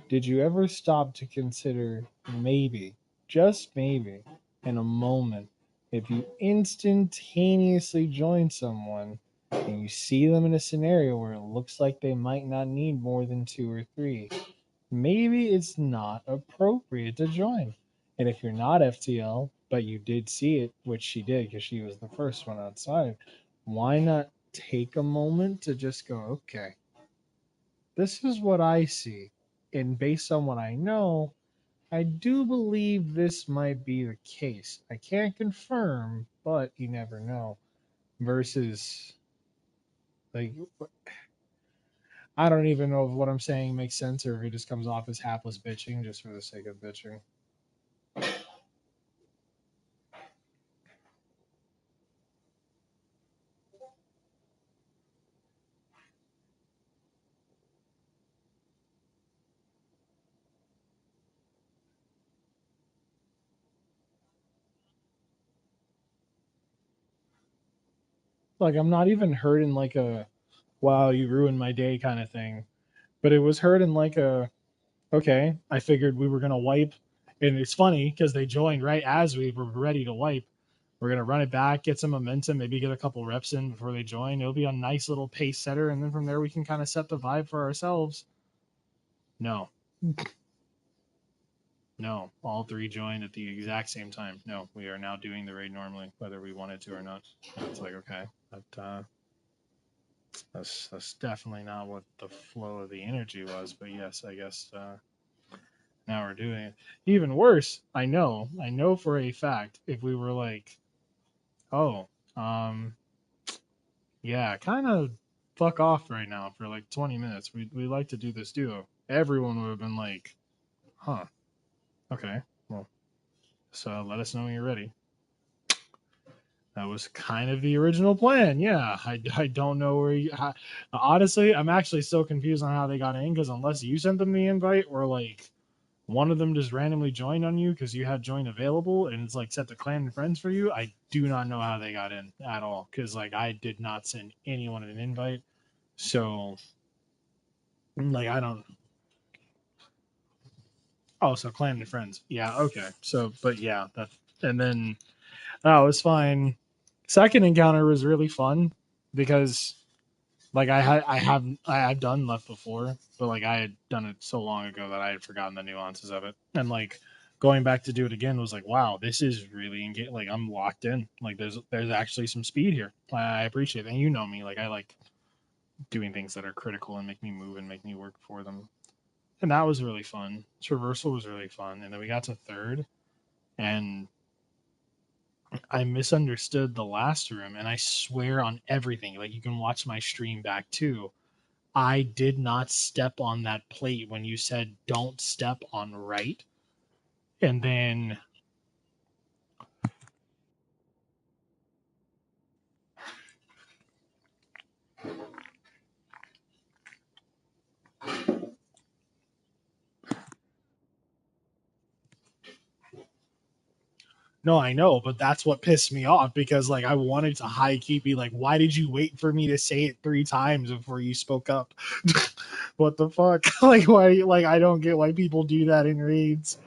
did you ever stop to consider maybe, just maybe, in a moment, if you instantaneously join someone and you see them in a scenario where it looks like they might not need more than two or three, maybe it's not appropriate to join. And if you're not FTL, but you did see it, which she did because she was the first one outside, why not take a moment to just go, okay, this is what I see. And based on what I know, I do believe this might be the case. I can't confirm, but you never know. Versus, like, I don't even know if what I'm saying makes sense or if it just comes off as hapless bitching just for the sake of bitching. Like I'm not even hurt in like a wow, you ruined my day kind of thing. But it was hurt in like a okay, I figured we were gonna wipe. And it's funny because they joined right as we were ready to wipe. We're gonna run it back, get some momentum, maybe get a couple reps in before they join. It'll be a nice little pace setter, and then from there we can kind of set the vibe for ourselves. No. No. All three joined at the exact same time. No, we are now doing the raid normally, whether we wanted to or not. And it's like, okay, but that's definitely not what the flow of the energy was. But yes, I guess now we're doing it. Even worse, I know for a fact, if we were like, oh, yeah, kind of fuck off right now for like 20 minutes. We like to do this duo. Everyone would have been like, huh, okay, well, so let us know when you're ready. That was kind of the original plan. Yeah, I don't know where you. Honestly, I'm actually so confused on how they got in because unless you sent them the invite or like one of them just randomly joined on you because you had join available and it's like set to clan and friends for you, I do not know how they got in at all because like I did not send anyone an invite. So like I don't. Oh, so clan and friends. Yeah, okay. So, but yeah, that and then oh, it was fine. Second encounter was really fun because like I've done left before, but like I had done it so long ago that I had forgotten the nuances of it, and like going back to do it again was like, wow, this is really like I'm locked in. Like there's actually some speed here. I appreciate it, and you know me, like I like doing things that are critical and make me move and make me work for them, and that was really fun. Traversal was really fun, and then we got to third, and I misunderstood the last room, and I swear on everything. Like you can watch my stream back too. I did not step on that plate when you said don't step on right. And then no, I know, but that's what pissed me off because like I wanted to high key be like, why did you wait for me to say it 3 times before you spoke up? What the fuck? Like why like I don't get why people do that in raids.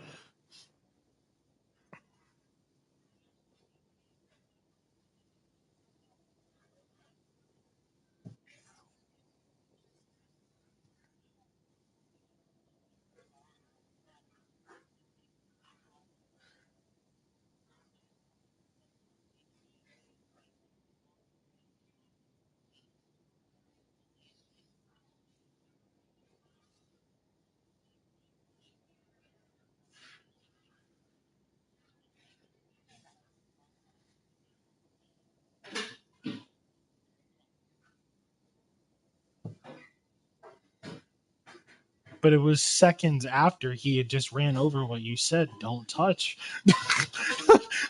But it was seconds after he had just ran over what you said, don't touch.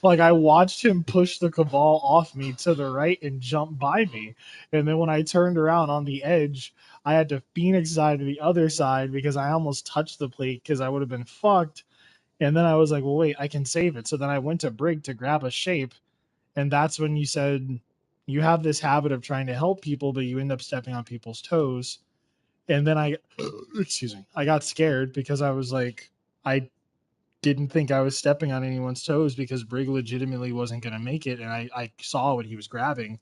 Like I watched him push the cabal off me to the right and jump by me. And then when I turned around on the edge, I had to Phoenix side to the other side because I almost touched the plate because I would have been fucked. And then I was like, well, wait, I can save it. So then I went to Brig to grab a shape. And that's when you said you have this habit of trying to help people, but you end up stepping on people's toes. And then I, excuse me, I got scared because I was like, I didn't think I was stepping on anyone's toes because Brig legitimately wasn't going to make it. And I saw what he was grabbing.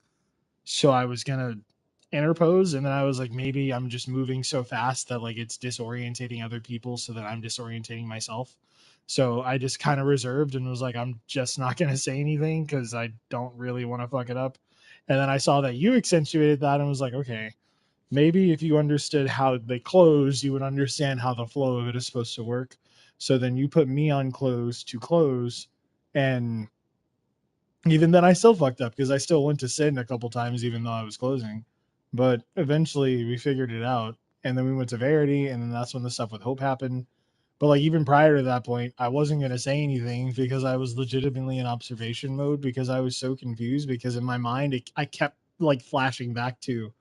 So I was going to interpose. And then I was like, maybe I'm just moving so fast that like it's disorientating other people so that I'm disorientating myself. So I just kind of reserved and was like, I'm just not going to say anything because I don't really want to fuck it up. And then I saw that you accentuated that and was like, okay, maybe if you understood how they close, you would understand how the flow of it is supposed to work. So then you put me on close to close, and even then I still fucked up because I still went to sin a couple times even though I was closing. But eventually we figured it out, and then we went to Verity, and then that's when the stuff with Hope happened. But like even prior to that point, I wasn't gonna say anything because I was legitimately in observation mode because I was so confused because in my mind I kept like flashing back to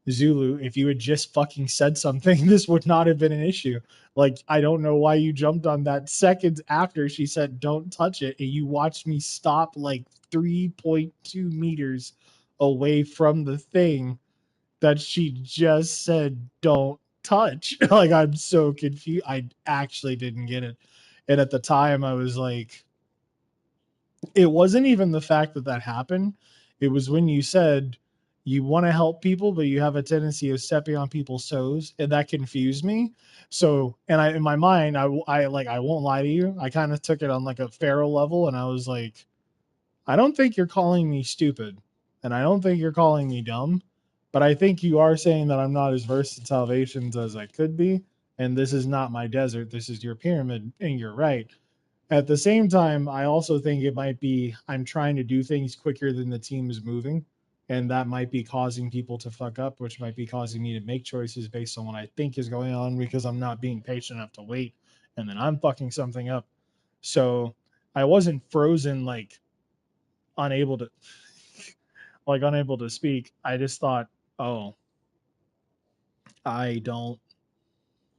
Zulu, if you had just fucking said something, this would not have been an issue. Like, I don't know why you jumped on that seconds after she said, don't touch it. And you watched me stop like 3.2 meters away from the thing that she just said don't touch. Like, I'm so confused. I actually didn't get it. And at the time, I was like, it wasn't even the fact that that happened. It was when you said you want to help people, but you have a tendency of stepping on people's toes, and that confused me. So, and I, in my mind, I like, I won't lie to you. I kind of took it on like a Pharaoh level, and I was like, I don't think you're calling me stupid, and I don't think you're calling me dumb, but I think you are saying that I'm not as versed in salvations as I could be, and this is not my desert. This is your pyramid, and you're right. At the same time, I also think it might be I'm trying to do things quicker than the team is moving, and that might be causing people to fuck up, which might be causing me to make choices based on what I think is going on because I'm not being patient enough to wait, and then I'm fucking something up. So I wasn't frozen, like unable to unable to speak. I just thought, oh, I don't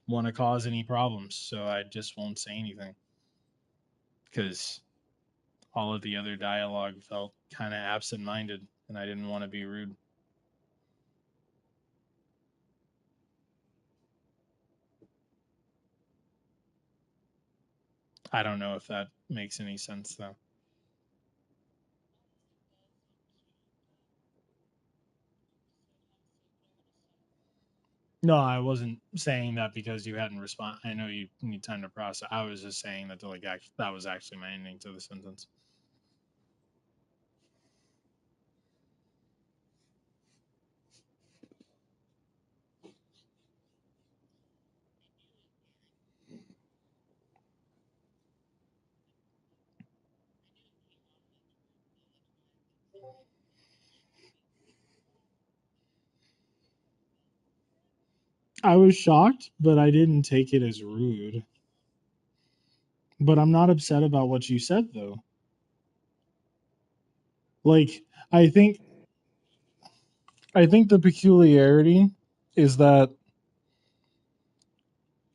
want to cause any problems, so I just won't say anything because all of the other dialogue felt kind of absent-minded, and I didn't want to be rude. I don't know if that makes any sense, though. No, I wasn't saying that because you hadn't responded. I know you need time to process. I was just saying that that was actually my ending to the sentence. I was shocked, but I didn't take it as rude. But I'm not upset about what you said, though. Like, I think I think the peculiarity is that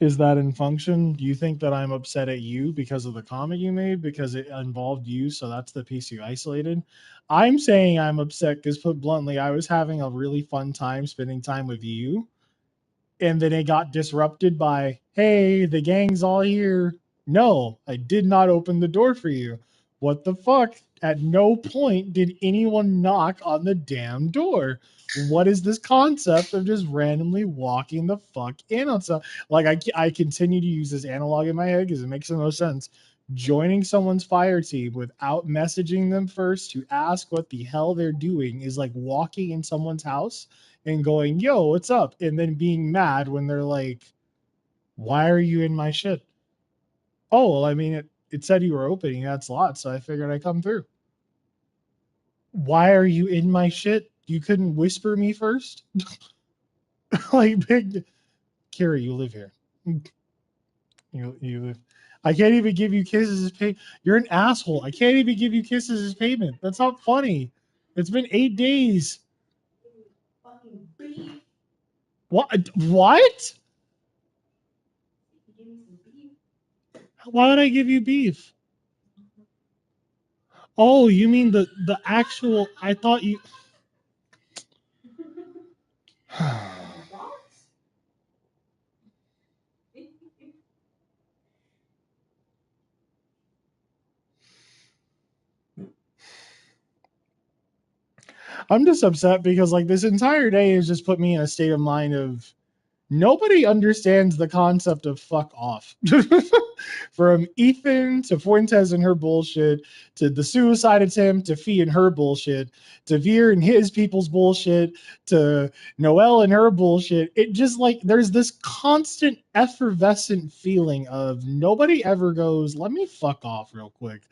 in function. Do you think that I'm upset at you because of the comment you made because it involved you, so that's the piece you isolated? I'm saying I'm upset because, put bluntly, I was having a really fun time spending time with you, and then it got disrupted by, hey, the gang's all here. No, I did not open the door for you. What the fuck? At no point did anyone knock on the damn door. What is this concept of just randomly walking the fuck in on stuff? Like, I continue to use this analog in my head because it makes the most sense. Joining someone's fire team without messaging them first to ask what the hell they're doing is like walking in someone's house and going, yo, what's up? And then being mad when they're like, why are you in my shit? Oh, well, I mean, it said you were opening that slot, so I figured I'd come through. Why are you in my shit? You couldn't whisper me first? Like, big Kira, you live here. You live. I can't even give you kisses as payment. You're an asshole. I can't even give you kisses as payment. That's not funny. It's been 8 days. What? What? Why would I give you beef? Oh, you mean the actual? I thought you. I'm just upset because like this entire day has just put me in a state of mind of nobody understands the concept of fuck off. From Ethan to Fuentes and her bullshit, to the suicide attempt, to Fee and her bullshit, to Veer and his people's bullshit, to Noelle and her bullshit. It just like there's this constant effervescent feeling of nobody ever goes, let me fuck off real quick.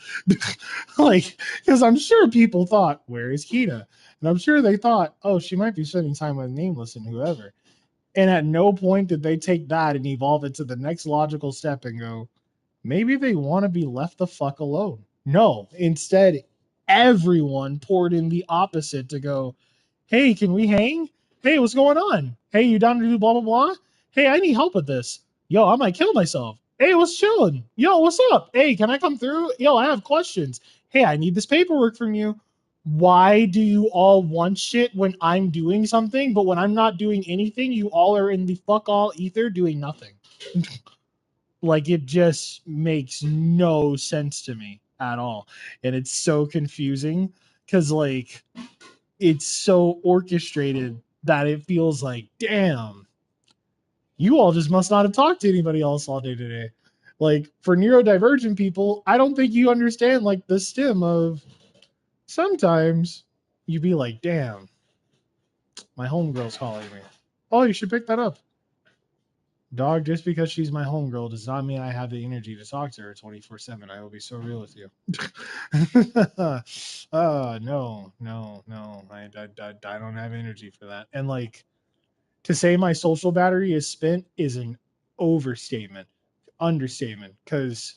Like, because I'm sure people thought, where is Kita? And I'm sure they thought, oh, she might be spending time with Nameless and whoever. And at no point did they take that and evolve it to the next logical step and go, maybe they want to be left the fuck alone. No, instead, everyone poured in the opposite to go, hey, can we hang? Hey, what's going on? Hey, you down to do blah, blah, blah? Hey, I need help with this. Yo, I might kill myself. Hey, what's chilling? Yo, what's up? Hey, can I come through? Yo, I have questions. Hey, I need this paperwork from you. why do you all want shit when I'm doing something, but when I'm not doing anything, you all are in the fuck all ether doing nothing? Like, it just makes no sense to me at all. And it's so confusing because, like, it's so orchestrated that it feels like, damn, you all just must not have talked to anybody else all day today. Like, for neurodivergent people, I don't think you understand, like, the stem of sometimes you be like, damn, my homegirl's calling me. Oh, you should pick that up. Dog, just because she's my homegirl does not mean I have the energy to talk to her 24/7. I will be so real with you. No. I don't have energy for that. And, like, to say my social battery is spent is an overstatement, understatement. Because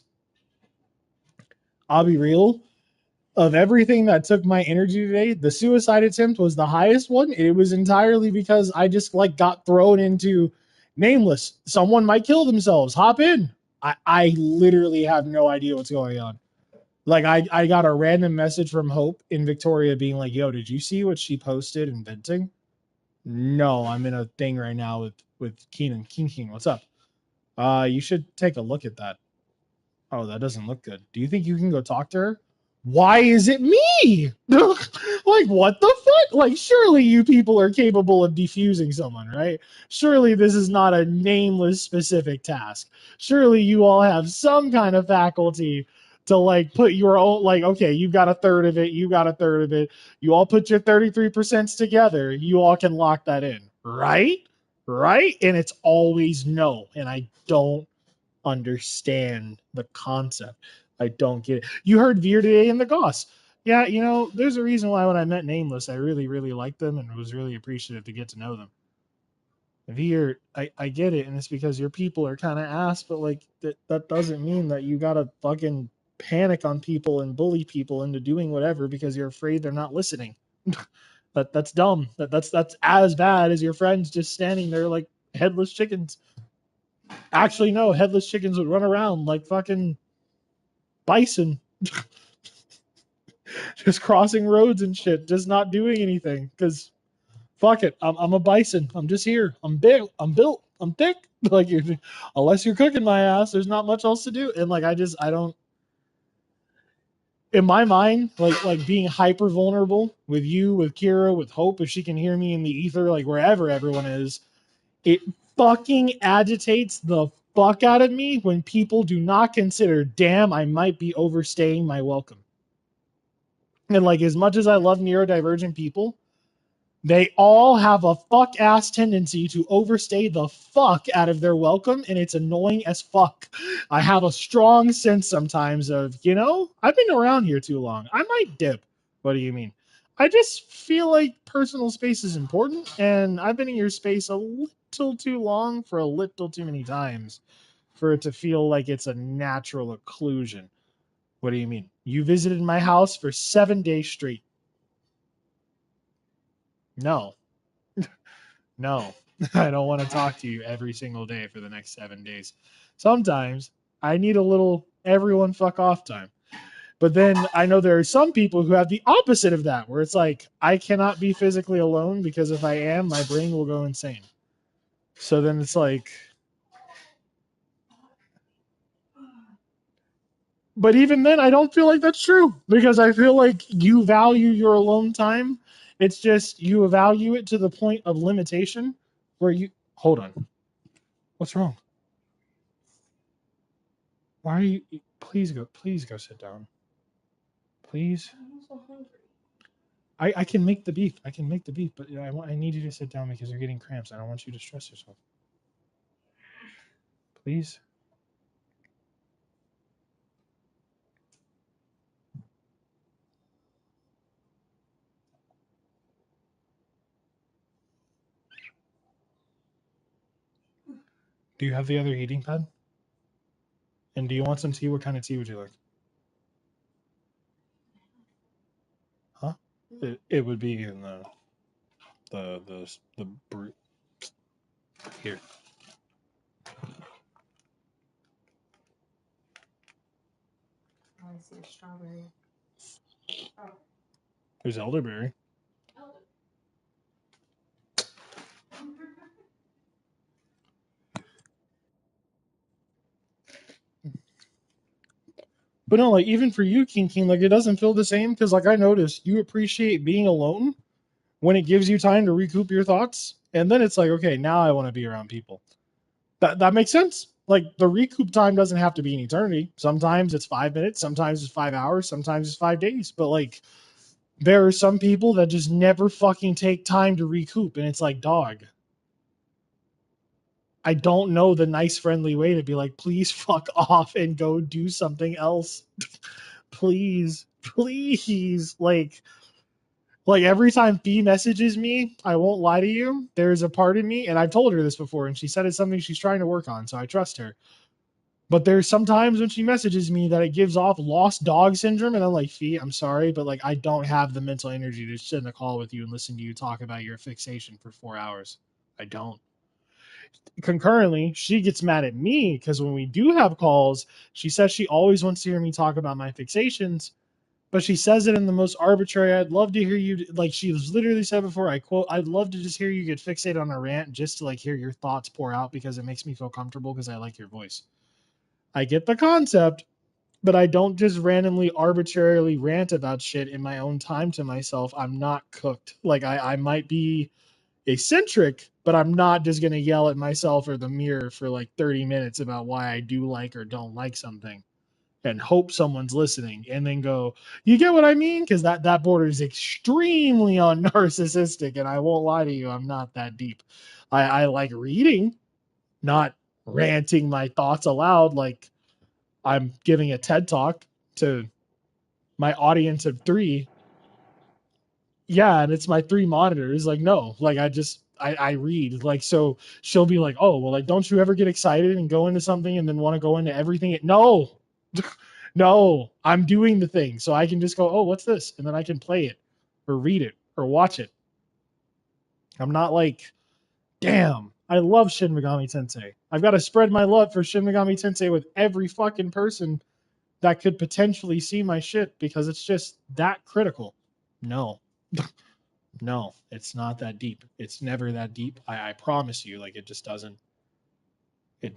I'll be real, of everything that took my energy today, the suicide attempt was the highest one. It was entirely because I just, like, got thrown into nameless. Someone might kill themselves. Hop in. I literally have no idea what's going on. Like, I got a random message from Hope in Victoria being like, yo, did you see what she posted in venting? No, I'm in a thing right now with Keenan. Keen, what's up? You should take a look at that. Oh, that doesn't look good. Do you think you can go talk to her? Why is it me? Like, what the fuck? Like, surely you people are capable of defusing someone, right? Surely this is not a nameless specific task. Surely you all have some kind of faculty to, like, put your own, like, okay, you've got a third of it, you got a third of it. You all put your 33% together. You all can lock that in, right? Right? And it's always no. And I don't understand the concept. I don't get it. You heard Veer today in the Goss. Yeah, there's a reason why when I met Nameless, I really, really liked them and was really appreciative to get to know them. Veer, I get it, and it's because your people are kind of ass, but, like, that doesn't mean that you gotta fucking panic on people and bully people into doing whatever because you're afraid they're not listening. That's dumb. That's as bad as your friends just standing there like headless chickens. Actually, no, headless chickens would run around like fucking bison, just crossing roads and shit, just not doing anything. Because fuck it, I'm a bison. I'm just here. I'm big. I'm built. I'm thick. Like, unless you're cooking my ass, there's not much else to do. And, like, I don't. In my mind, like being hyper vulnerable with you, with Kira, with Hope, if she can hear me in the ether, like wherever everyone is, it fucking agitates the fuck out of me when people do not consider, damn, I might be overstaying my welcome. And, like, as much as I love neurodivergent people, they all have a fuck ass tendency to overstay the fuck out of their welcome, and it's annoying as fuck. I have a strong sense sometimes of, I've been around here too long. I might dip. What do you mean? I just feel like personal space is important, and I've been in your space a little too long for a little too many times for it to feel like it's a natural occlusion. What do you mean? You visited my house for 7 days straight. No. No. I don't want to talk to you every single day for the next 7 days. Sometimes I need a little everyone fuck off time. But then I know there are some people who have the opposite of that, where it's like, I cannot be physically alone because if I am, my brain will go insane. So then it's like, but even then, I don't feel like that's true because I feel like you value your alone time. It's just you value it to the point of limitation where you hold on. What's wrong? Why are you? Please go sit down. Please. I'm so hungry. I can make the beef. I can make the beef, but I need you to sit down because you're getting cramps. I don't want you to stress yourself. Please. Do you have the other heating pad? And do you want some tea? What kind of tea would you like? Huh? It would be in the brew here. Oh, I see a strawberry. Oh. Who's elderberry? But no, like even for you, King King, like it doesn't feel the same because like I noticed you appreciate being alone when it gives you time to recoup your thoughts, and then it's like, okay, now I want to be around people. That makes sense. Like the recoup time doesn't have to be an eternity. Sometimes it's 5 minutes, sometimes it's 5 hours, sometimes it's 5 days. But like there are some people that just never fucking take time to recoup, and it's like, dog, I don't know the nice, friendly way to be like, please fuck off and go do something else. Please, please. Like every time Fee messages me, I won't lie to you, there's a part of me, and I've told her this before, and she said it's something she's trying to work on, so I trust her. But there's sometimes when she messages me that it gives off lost dog syndrome, and I'm like, Fee, I'm sorry, but like I don't have the mental energy to sit in a call with you and listen to you talk about your fixation for 4 hours. I don't. Concurrently, she gets mad at me because when we do have calls, she says she always wants to hear me talk about my fixations, but she says it in the most arbitrary. I'd love to hear you, like she was literally said before, I quote, I'd love to just hear you get fixated on a rant just to like hear your thoughts pour out because it makes me feel comfortable because I like your voice. I get the concept, but I don't just randomly arbitrarily rant about shit in my own time to myself. I'm not cooked. Like I might be eccentric, but I'm not just gonna yell at myself or the mirror for like 30 minutes about why I do like or don't like something and hope someone's listening and then go, you get what I mean? Because that borders extremely on narcissistic, and I won't lie to you, I'm not that deep. I like reading, not ranting my thoughts aloud like I'm giving a TED talk to my audience of 3. Yeah, and it's my 3 monitors. Like, no, like I read. Like, so she'll be like, oh, well, like, don't you ever get excited and go into something and then want to go into everything? No, no, I'm doing the thing. So I can just go, oh, what's this? And then I can play it or read it or watch it. I'm not like, damn, I love Shin Megami Tensei. I've got to spread my love for Shin Megami Tensei with every fucking person that could potentially see my shit because it's just that critical. No. No, it's not that deep. It's never that deep. I promise you, like it just doesn't have